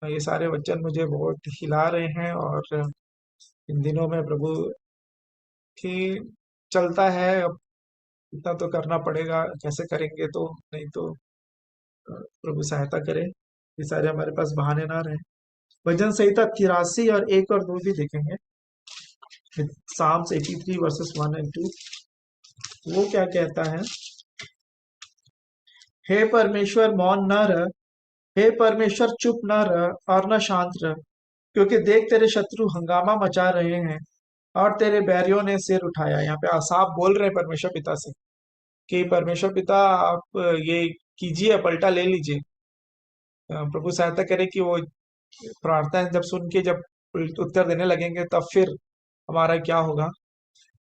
हो। ये सारे वचन मुझे बहुत हिला रहे हैं, और इन दिनों में प्रभु की चलता है, अब इतना तो करना पड़ेगा, कैसे करेंगे तो, नहीं तो प्रभु सहायता करे, ये सारे हमारे पास बहाने ना रहे। भजन संहिता 83 और 1 और 2 भी देखेंगे। Psalms 83 वर्सेस 1 and 2, वो क्या कहता है। हे परमेश्वर मौन न रह, हे परमेश्वर चुप न रह और न शांत रह, क्योंकि देख तेरे शत्रु हंगामा मचा रहे हैं और तेरे बैरियों ने सिर उठाया। यहाँ पे आसाफ बोल रहे हैं परमेश्वर पिता से कि परमेश्वर पिता आप ये कीजिए, पलटा ले लीजिए। प्रभु सहायता करे कि वो प्रार्थना जब सुन के जब उत्तर देने लगेंगे तब फिर हमारा क्या होगा।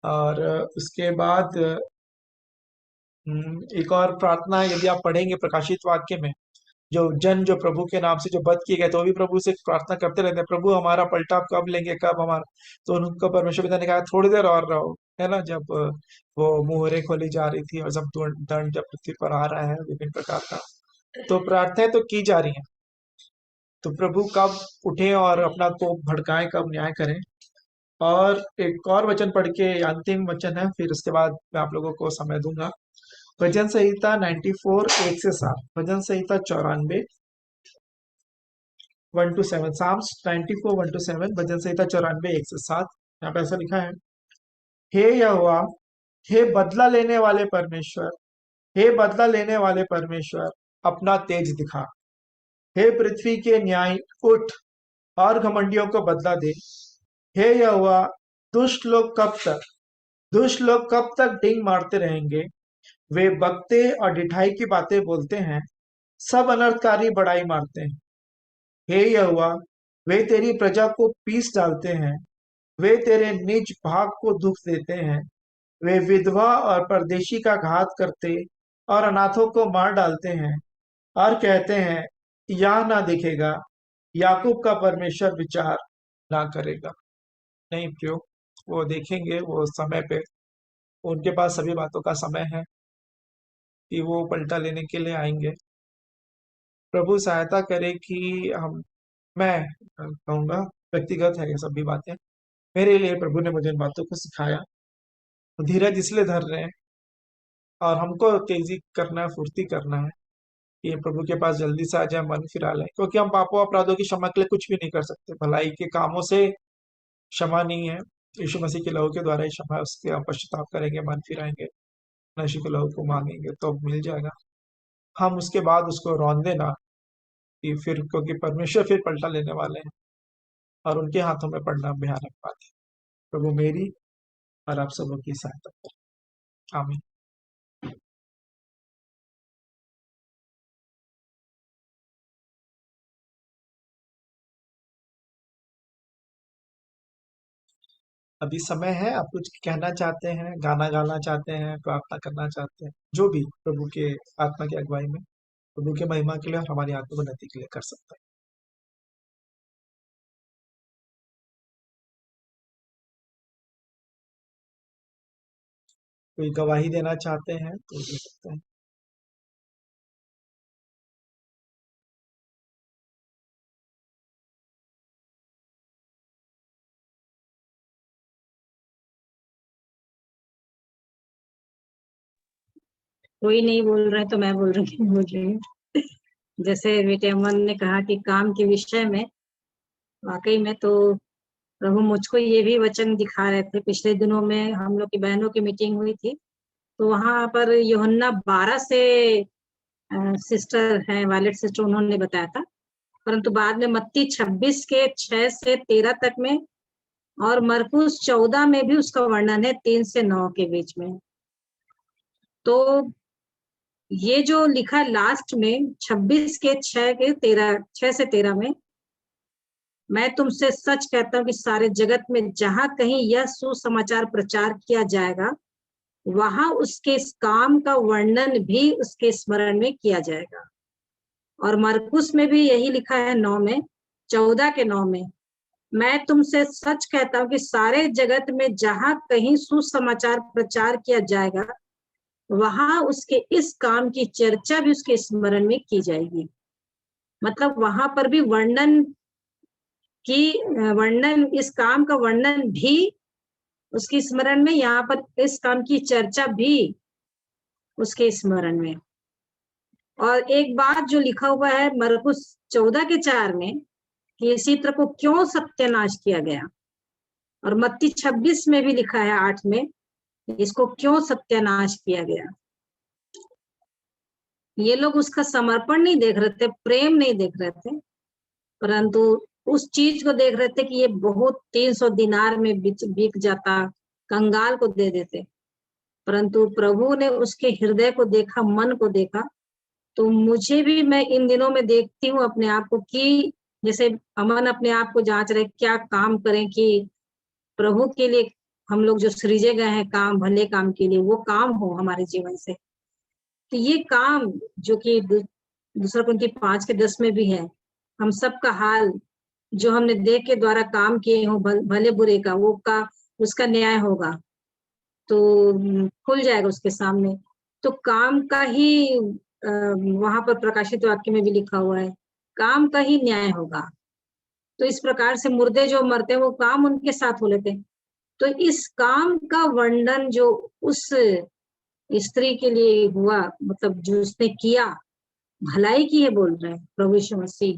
और उसके बाद एक और प्रार्थना यदि आप पढ़ेंगे प्रकाशित वाक्य में, जो प्रभु के नाम से जो वध किए गए तो भी प्रभु से प्रार्थना करते रहते हैं, प्रभु हमारा पलटा आप कब लेंगे, कब हमारा। तो उनको परमेश्वर पिता ने कहा थोड़ी देर और रहो, है ना। जब वो मुहरें खोली जा रही थी और जब दंड जब पृथ्वी पर आ रहा है विभिन्न प्रकार का, तो प्रार्थनाएं तो की जा रही हैं। तो प्रभु कब उठे और अपना कोप भड़काएं, कब न्याय करें। और एक और वचन पढ़ के अंतिम वचन है, फिर उसके बाद मैं आप लोगों को समय दूंगा। भजन संहिता 94 1 से 7, भजन संहिता 94 1 to 7, साम्स 94 1 to 7, भजन संहिता 94 1 से 7। यहाँ पे ऐसा लिखा है, हे यहोवा, हे बदला लेने वाले परमेश्वर, हे बदला लेने वाले परमेश्वर, अपना तेज दिखा। हे पृथ्वी के न्याय, उठ और घमंडियों को बदला दे। हे यहोवा, दुष्ट लोग कब तक दुष्ट लोग कब तक डींग मारते रहेंगे। वे बकते और ढिठाई की बातें बोलते हैं, सब अनर्थकारी बड़ाई मारते हैं। हे यहोवा, वे तेरी प्रजा को पीस डालते हैं, वे तेरे निज भाग को दुख देते हैं। वे विधवा और परदेशी का घात करते और अनाथों को मार डालते हैं, और कहते हैं यह ना दिखेगा, याकूब का परमेश्वर विचार ना करेगा। नहीं प्रियो, वो देखेंगे, वो समय पे उनके पास सभी बातों का समय है कि वो पलटा लेने के लिए आएंगे। प्रभु सहायता करे कि मैं कहूँगा व्यक्तिगत है ये सभी बातें। मेरे लिए प्रभु ने मुझे इन बातों को सिखाया। धीरज इसलिए धर रहे हैं और हमको तेजी करना है, फुर्ती करना है कि प्रभु के पास जल्दी से आ जाए, मन फिरा लें, क्योंकि हम पापों अपराधों की क्षमा के लिए कुछ भी नहीं कर सकते। भलाई के कामों से क्षमा नहीं है, यीशु मसीह के लहू के द्वारा ही क्षमा है। उसके हम पश्चाताप करेंगे, मन फिराएंगे, यीशु के लहू को मांगेंगे तो मिल जाएगा। हम उसके बाद उसको रौंदे ना कि फिर, क्योंकि परमेश्वर फिर पलटा लेने वाले हैं और उनके हाथों में पड़ना भयानक बात है। प्रभु मेरी और आप सबों की सहायता करें। आमीन। अभी समय है, आप कुछ कहना चाहते हैं, गाना गाना चाहते हैं, प्रार्थना करना चाहते हैं, जो भी प्रभु के आत्मा की अगुवाई में प्रभु के महिमा के लिए और हमारी आत्मोन्नति के लिए कर सकते हैं। कोई गवाही देना चाहते हैं तो दे सकते हैं। कोई नहीं बोल रहे तो मैं बोल रही हूँ। जैसे बेटे अमन ने कहा कि काम के विषय में, वाकई में तो प्रभु मुझको ये भी वचन दिखा रहे थे। पिछले दिनों में हम लोग की बहनों की मीटिंग हुई थी, तो वहां पर यूहन्ना 12 से सिस्टर है वायलेट सिस्टर, उन्होंने बताया था। परंतु बाद में मत्ती 26 के 6 से 13 तक में और मरकुस 14 में भी उसका वर्णन है 3 से 9 के बीच में। तो ये जो लिखा है लास्ट में 26 के 6 से 13 में, मैं तुमसे सच कहता हूँ कि सारे जगत में जहां कहीं यह सुसमाचार प्रचार किया जाएगा, वहां उसके इस काम का वर्णन भी उसके स्मरण में किया जाएगा। और मरकुस में भी यही लिखा है 9 में, 14 के 9 में, मैं तुमसे सच कहता हूँ कि सारे जगत में जहां कहीं सुसमाचार प्रचार किया जाएगा, वहां उसके इस काम की चर्चा भी उसके स्मरण में की जाएगी। मतलब वहां पर भी इस काम का वर्णन भी उसके स्मरण में, यहाँ पर इस काम की चर्चा भी उसके स्मरण में। और एक बात जो लिखा हुआ है मरकुस 14 के 4 में कि इसी तरह को क्यों सत्यानाश किया गया, और मत्ती 26 में भी लिखा है 8 में, इसको क्यों सत्यानाश किया गया। ये लोग उसका समर्पण नहीं देख रहे थे, प्रेम नहीं देख रहे थे, परंतु उस चीज को देख रहे थे कि ये बहुत 300 दिनार में बिक जाता, कंगाल को दे देते। परंतु प्रभु ने उसके हृदय को देखा, मन को देखा। तो मुझे भी, मैं इन दिनों में देखती हूँ अपने आप को कि जैसे अमन अपने आप को जांच रहे क्या काम करें कि प्रभु के लिए हम लोग जो सृजे गए हैं काम, भले काम के लिए, वो काम हो हमारे जीवन से। तो ये काम जो कि दूसरा कुरिन्थी 5:10 में भी है, हम सबका हाल जो हमने देह के द्वारा काम किए हो भले बुरे का, वो का उसका न्याय होगा, तो खुल जाएगा उसके सामने। तो काम का ही वहां पर प्रकाशित वाक्य में भी लिखा हुआ है, काम का ही न्याय होगा। तो इस प्रकार से मुर्दे जो मरते हैं वो काम उनके साथ हो लेते हैं। तो इस काम का वर्णन जो उस स्त्री के लिए हुआ, मतलब जो उसने किया, भलाई की है बोल रहे हैं प्रभु यीशु मसीह,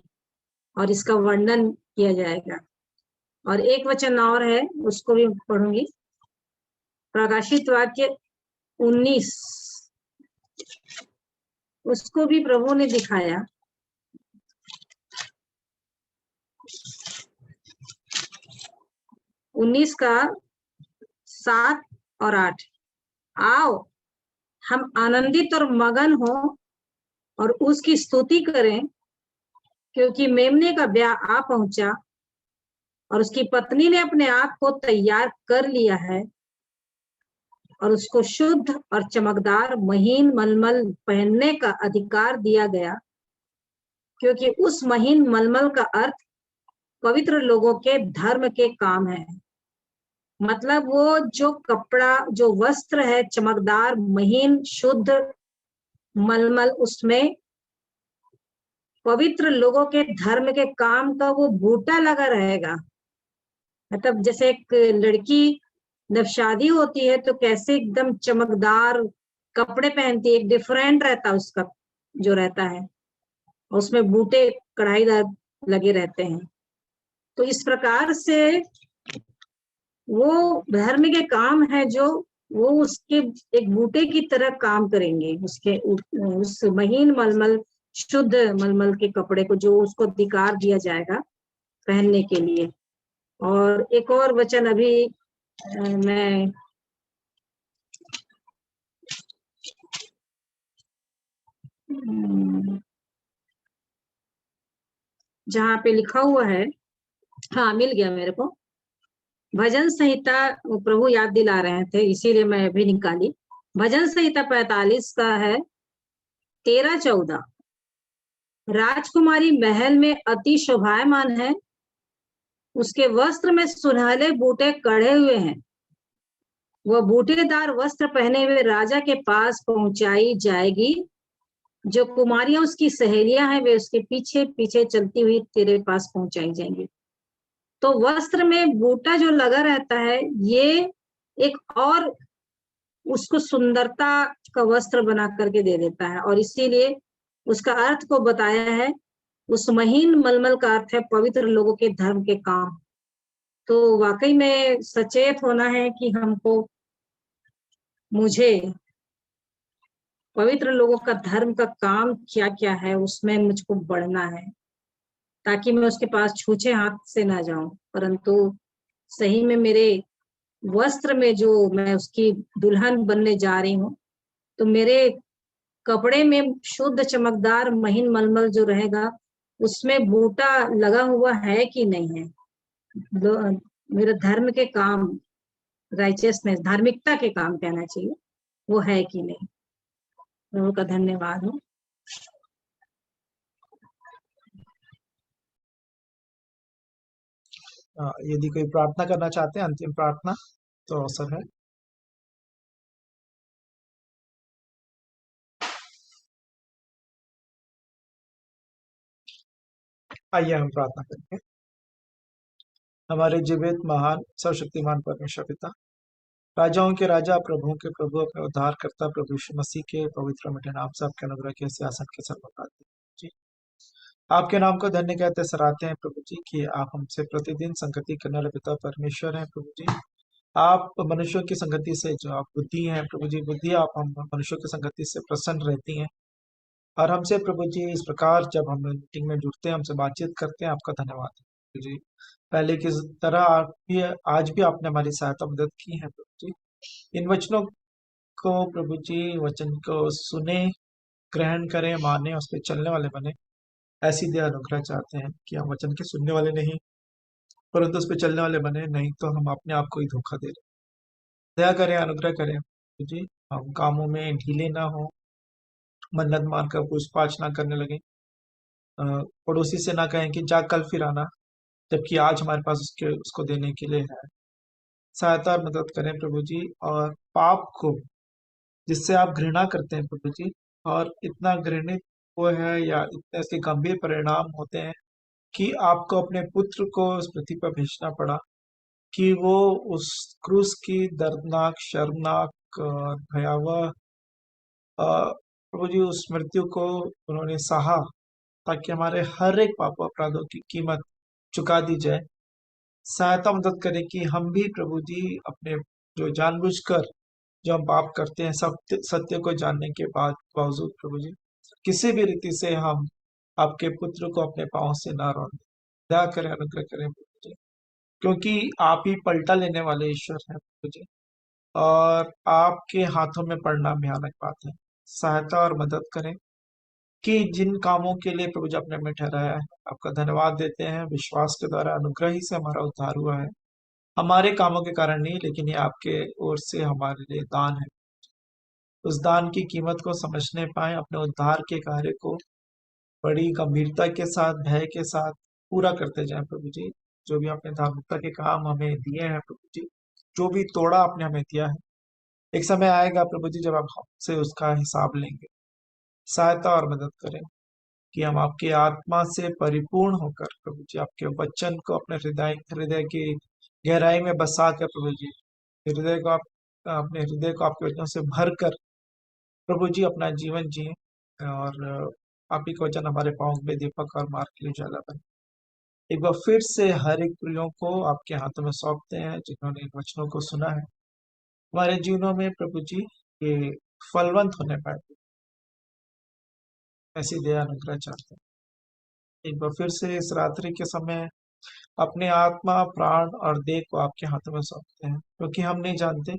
और इसका वर्णन किया जाएगा। और एक वचन और है, उसको भी पढ़ूंगी। प्रकाशित वाक्य 19, उसको भी प्रभु ने दिखाया। 19 का 7 और 8, आओ हम आनंदित और मगन हो और उसकी स्तुति करें, क्योंकि मेमने का ब्याह आ पहुंचा और उसकी पत्नी ने अपने आप को तैयार कर लिया है, और उसको शुद्ध और चमकदार महीन मलमल पहनने का अधिकार दिया गया, क्योंकि उस महीन मलमल का अर्थ पवित्र लोगों के धर्म के काम है। मतलब वो जो कपड़ा, जो वस्त्र है चमकदार, महीन, शुद्ध मलमल, उसमें पवित्र लोगों के धर्म के काम का वो बूटा लगा रहेगा। मतलब जैसे एक लड़की जब शादी होती है तो कैसे एकदम चमकदार कपड़े पहनती है, एक डिफरेंट रहता है उसका जो रहता है, उसमें बूटे कढ़ाईदार लगे रहते हैं। तो इस प्रकार से वो धर्म के काम है जो वो उसके एक बूटे की तरह काम करेंगे, उसके उस महीन मलमल, शुद्ध मलमल के कपड़े को जो उसको अधिकार दिया जाएगा पहनने के लिए। और एक और वचन अभी मैं जहाँ पे लिखा हुआ है, हाँ मिल गया मेरे को, भजन संहिता, प्रभु याद दिला रहे थे इसीलिए मैं अभी निकाली। भजन संहिता 45 का है 13-14, राजकुमारी महल में अति शोभायमान है, उसके वस्त्र में सुनहले बूटे कढ़े हुए हैं, वह बूटेदार वस्त्र पहने हुए राजा के पास पहुंचाई जाएगी। जो कुमारियां उसकी सहेलियां हैं वे उसके पीछे पीछे चलती हुई तेरे पास पहुंचाई जाएंगी। तो वस्त्र में बूटा जो लगा रहता है, ये एक और उसको सुंदरता का वस्त्र बना करके दे देता है, और इसीलिए उसका अर्थ को बताया है। उस महीन मलमल का अर्थ है पवित्र लोगों के धर्म के काम। तो वाकई में सचेत होना है कि हमको, मुझे पवित्र लोगों का धर्म का काम क्या क्या है उसमें मुझको बढ़ना है, ताकि मैं उसके पास छूछे हाथ से ना जाऊं, परंतु सही में मेरे वस्त्र में जो मैं उसकी दुल्हन बनने जा रही हूँ, तो मेरे कपड़े में शुद्ध चमकदार महीन मलमल जो रहेगा उसमें बूटा लगा हुआ है कि नहीं है, मेरे धर्म के काम, राइचियसनेस, धार्मिकता के काम कहना चाहिए, वो है कि नहीं। प्रभु का धन्यवाद हो। यदि कोई प्रार्थना करना चाहते हैं, अंतिम प्रार्थना, तो अवसर है। आइए हम प्रार्थना करेंगे। हमारे जीवित महान सर्वशक्तिमान परमेश्वर पिता, राजाओं के राजा, प्रभुओं के प्रभु, अपने उद्धार करता प्रभु यीशु मसीह के पवित्र मीठे नाम से आपके अनुग्रह के सिंहासन के सर बताते हैं जी। आपके नाम को धन्य कहते सराहते हैं प्रभु जी कि आप हमसे प्रतिदिन संगति करने वाले पिता परमेश्वर हैं प्रभु जी। आप मनुष्यों की संगति से, जो आप बुद्धि हैं प्रभु जी, बुद्धि आप हम मनुष्यों की संगति से प्रसन्न रहती हैं, और हमसे प्रभु जी इस प्रकार जब हम मीटिंग में जुड़ते हैं, हमसे बातचीत करते हैं, आपका धन्यवाद है प्रभु जी। पहले की तरह आप भी, आज भी आपने हमारी सहायता मदद की है प्रभु जी। इन वचनों को प्रभु जी, वचन को सुने, ग्रहण करें, माने, उस पर चलने वाले बने, ऐसी दया अनुग्रह चाहते हैं कि हम वचन के सुनने वाले नहीं परंतु उस पर चलने वाले बने, नहीं तो हम अपने आप को ही धोखा दे रहे। दया करें, अनुग्रह करें जी। हम कामों में ढीले ना हो, मन्नत मारकर पूछताछ ना करने लगे, पड़ोसी से ना कहें कि जा कल फिर आना, जबकि आज हमारे पास उसको देने के लिए है। सहायता और मदद करें प्रभु जी। और पाप को, जिससे आप घृणा करते हैं प्रभु जी, और इतना घृणित वो है या इतने इसके गंभीर परिणाम होते हैं कि आपको अपने पुत्र को इस पृथ्वी पर भेजना पड़ा कि वो उस क्रूस की दर्दनाक, शर्मनाक और भयावह प्रभु जी उस मृत्यु को उन्होंने सहा, ताकि हमारे हर एक पाप अपराधों की कीमत चुका दी जाए। सहायता मदद करें कि हम भी प्रभु जी अपने जो जानबूझकर जो हम पाप करते हैं, सत्य सत्य को जानने के बाद बावजूद प्रभु जी किसी भी रीति से हम आपके पुत्र को अपने पाँव से ना रोने। दया करें, अनुग्रह करें प्रभु जी, क्योंकि आप ही पलटा लेने वाले ईश्वर हैं प्रभु जी, और आपके हाथों में पड़ना भयानक बात है। सहायता और मदद करें कि जिन कामों के लिए प्रभु जी आपने हमें ठहराया है, आपका धन्यवाद देते हैं। विश्वास के द्वारा अनुग्रह ही से हमारा उद्धार हुआ है, हमारे कामों के कारण नहीं, लेकिन ये आपके ओर से हमारे लिए दान है। उस दान की कीमत को समझने पाए, अपने उद्धार के कार्य को बड़ी गंभीरता के साथ, भय के साथ पूरा करते जाएं प्रभु जी। जो भी आपने धार्मिकता के काम हमें दिए हैं प्रभु जी, जो भी तोड़ा आपने हमें दिया है, एक समय आएगा प्रभु जी जब आप हमसे उसका हिसाब लेंगे। सहायता और मदद करें कि हम आपकी आत्मा से परिपूर्ण होकर प्रभु जी आपके वचन को अपने हृदय हृदय की गहराई में बसा कर प्रभु जी हृदय को आप अपने हृदय को आपके वचनों से भर कर प्रभु जी अपना जीवन जिए, और आप ही का वचन हमारे पाँव में दीपक और मार्ग के लिए उजाला बने। एक बार फिर से हर एक प्रियों को आपके हाथों में सौंपते हैं जिन्होंने इन वचनों को सुना है, हमारे जीवनों में प्रभु जी ये फलवंत होने पाए, ऐसी दया अनुग्रह चाहते हैं। एक बार फिर से इस रात्रि के समय अपने आत्मा, प्राण और देह को आपके हाथों में सौंपते हैं, क्योंकि हम नहीं जानते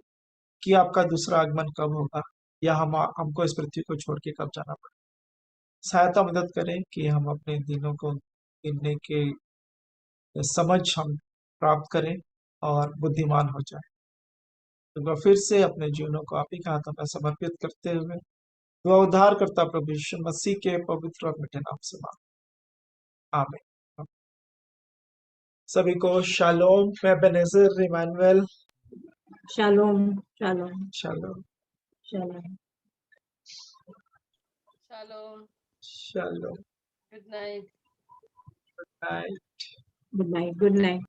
कि आपका दूसरा आगमन कब होगा, या हमको इस पृथ्वी को छोड़ के कब जाना पड़े। सहायता मदद करें कि हम अपने दिनों को गिनने के समझ हम प्राप्त करें और बुद्धिमान हो जाए। तो एक बार फिर से अपने जीवनों को आप ही के हाथों में समर्पित करते हुए दुआ उद्धार करता प्रभु यीशु मसीह के पवित्र और मीठे नाम से मांग, आमीन। सभी को शालोम, मैं Benezer Emmanuel. Shalom shalom shalom shalom. Shalom. Shalom. Good night. Night. Good night, good night.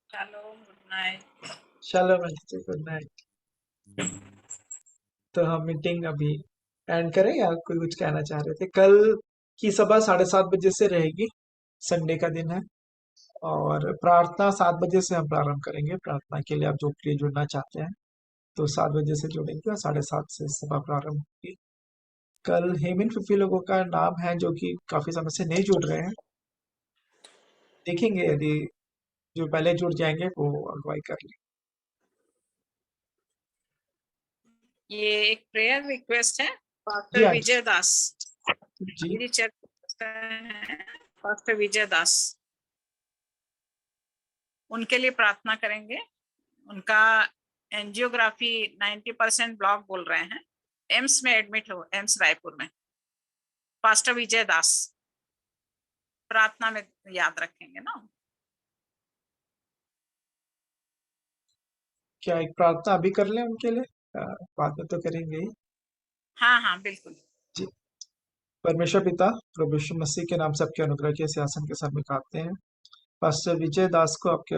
Shalom. Good night. Shalom, good night. तो हम मीटिंग अभी एंड करें या कोई कुछ कहना चाह रहे थे? कल की सभा 7:30 बजे से रहेगी, संडे का दिन है, और प्रार्थना 7 बजे से हम प्रारंभ करेंगे। प्रार्थना के लिए आप जो प्रिय जुड़ना चाहते हैं तो 7 बजे से जुड़ेंगे और 7:30 से सभा प्रारंभ होगी। कल हेमिन 50 लोगों का नाम है जो कि काफी समय से नहीं जुड़ रहे हैं। देखेंगे यदि जो पहले जुड़ जाएंगे वो अगुवाई कर लें। ये एक प्रेयर रिक्वेस्ट है जी, पास्टर हाँ विजय दास जी। मेरी चर्च है, पास्टर विजय दास, उनके लिए प्रार्थना करेंगे। उनका एंजियोग्राफी 90% ब्लॉक बोल रहे हैं, एम्स में एडमिट हो, एम्स रायपुर में। पास्टर विजय दास प्रार्थना में याद रखेंगे ना। क्या एक प्रार्थना अभी कर लें उनके लिए? बाद में तो करेंगे ही। हाँ हाँ बिल्कुल। जी। परमेश्वर पिता, प्रभु यीशु मसीह के नाम से आपके अनुग्रह के सिंहासन के सामने खाते हैं। पास्टर विजय दास को आपके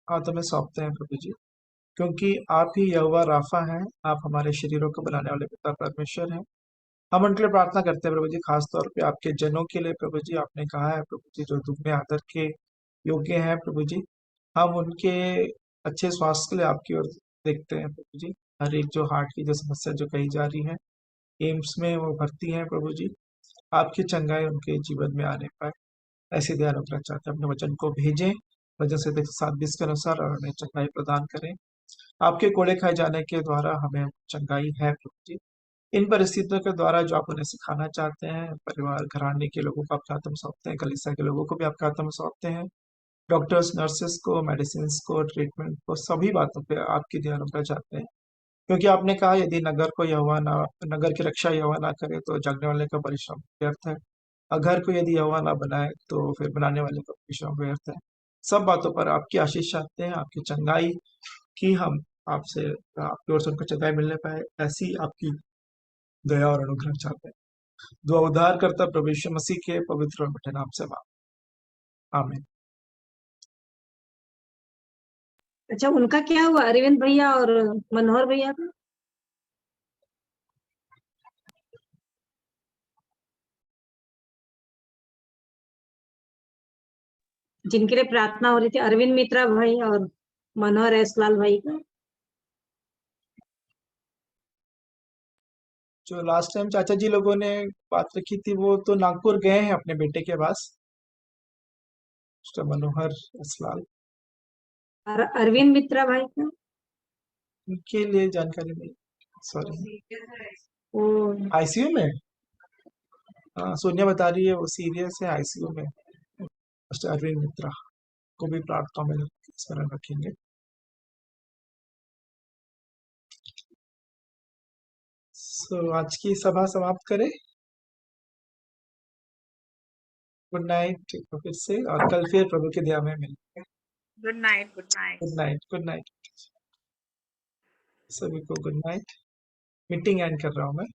हाथों में सौंपते हैं प्रभु जी, क्योंकि आप ही यहोवा राफा हैं, आप हमारे शरीरों को बनाने वाले पिता परमेश्वर हैं। हम उनके लिए प्रार्थना करते हैं प्रभु जी, खास तौर पे आपके जनों के लिए प्रभु जी। आपने कहा है प्रभु जी जो दुगने आदर के योग्य हैं प्रभु जी, हम उनके अच्छे स्वास्थ्य के लिए आपकी ओर देखते हैं प्रभु जी। हर एक जो हार्ट की जो समस्या जो कही जा रही है, एम्स में वो भर्ती हैं प्रभु जी, आपकी चंगाई उनके जीवन में आने पाए, ऐसी दया अनुग्रह चाहते हैं। अपने वचन को भेजें, वचन से 7:20 के अनुसार, और हमें चंगाई प्रदान करें। आपके कोड़े खाए जाने के द्वारा हमें चंगाई है प्रभु जी। इन परिस्थितियों के द्वारा जो आप उन्हें सिखाना चाहते हैं, परिवार घराने के लोगों को आपके हाथों में सौंपते हैं, कलीसिया के लोगों को भी आपके हाथों में सौंपते हैं, डॉक्टर्स नर्सेस को, मेडिसिन को, ट्रीटमेंट को, सभी बातों पे आपकी नियंत्रण चाहते हैं। क्योंकि आपने कहा यदि नगर की रक्षा यहोवा ना करे तो जागने वाले का परिश्रम व्यर्थ है। घर को यदि यहोवा ना बनाए तो फिर बनाने वाले का परिश्रम व्यर्थ है। सब बातों पर आपकी आशीष चाहते हैं, आपकी चंगाई की हम आपसे आपकी ओर से उनको चंगाई मिलने पाए, ऐसी आपकी दया और अनुग्रह चाहते हैं। दुआ उद्धार करता प्रभु यीशु मसीह के पवित्र और मीठे नाम से मांग, आमीन। अच्छा, उनका क्या हुआ, अरविंद भैया और मनोहर भैया का? जिनके लिए प्रार्थना हो रही थी, अरविंद मित्रा भाई और मनोहर एसलाल भाई का। जो लास्ट टाइम चाचा जी लोगों ने बात रखी थी वो तो नागपुर गए हैं अपने बेटे के पास, मिस्टर मनोहर असलाल। और अरविंद मित्रा भाई का? उनके लिए जानकारी नहीं, सॉरी। वो आईसीयू में, हाँ सोनिया बता रही है वो सीरियस है आईसीयू में। मिस्टर अरविंद मित्रा को भी प्रार्थना में स्मरण रखेंगे। आज की सभा समाप्त करें। गुड नाइट फिर से, और कल फिर प्रभु के ध्यान में मिलेंगे। Good night, good night, good night, good night सभी को, गुड नाइट। मीटिंग एंड कर रहा हूँ मैं।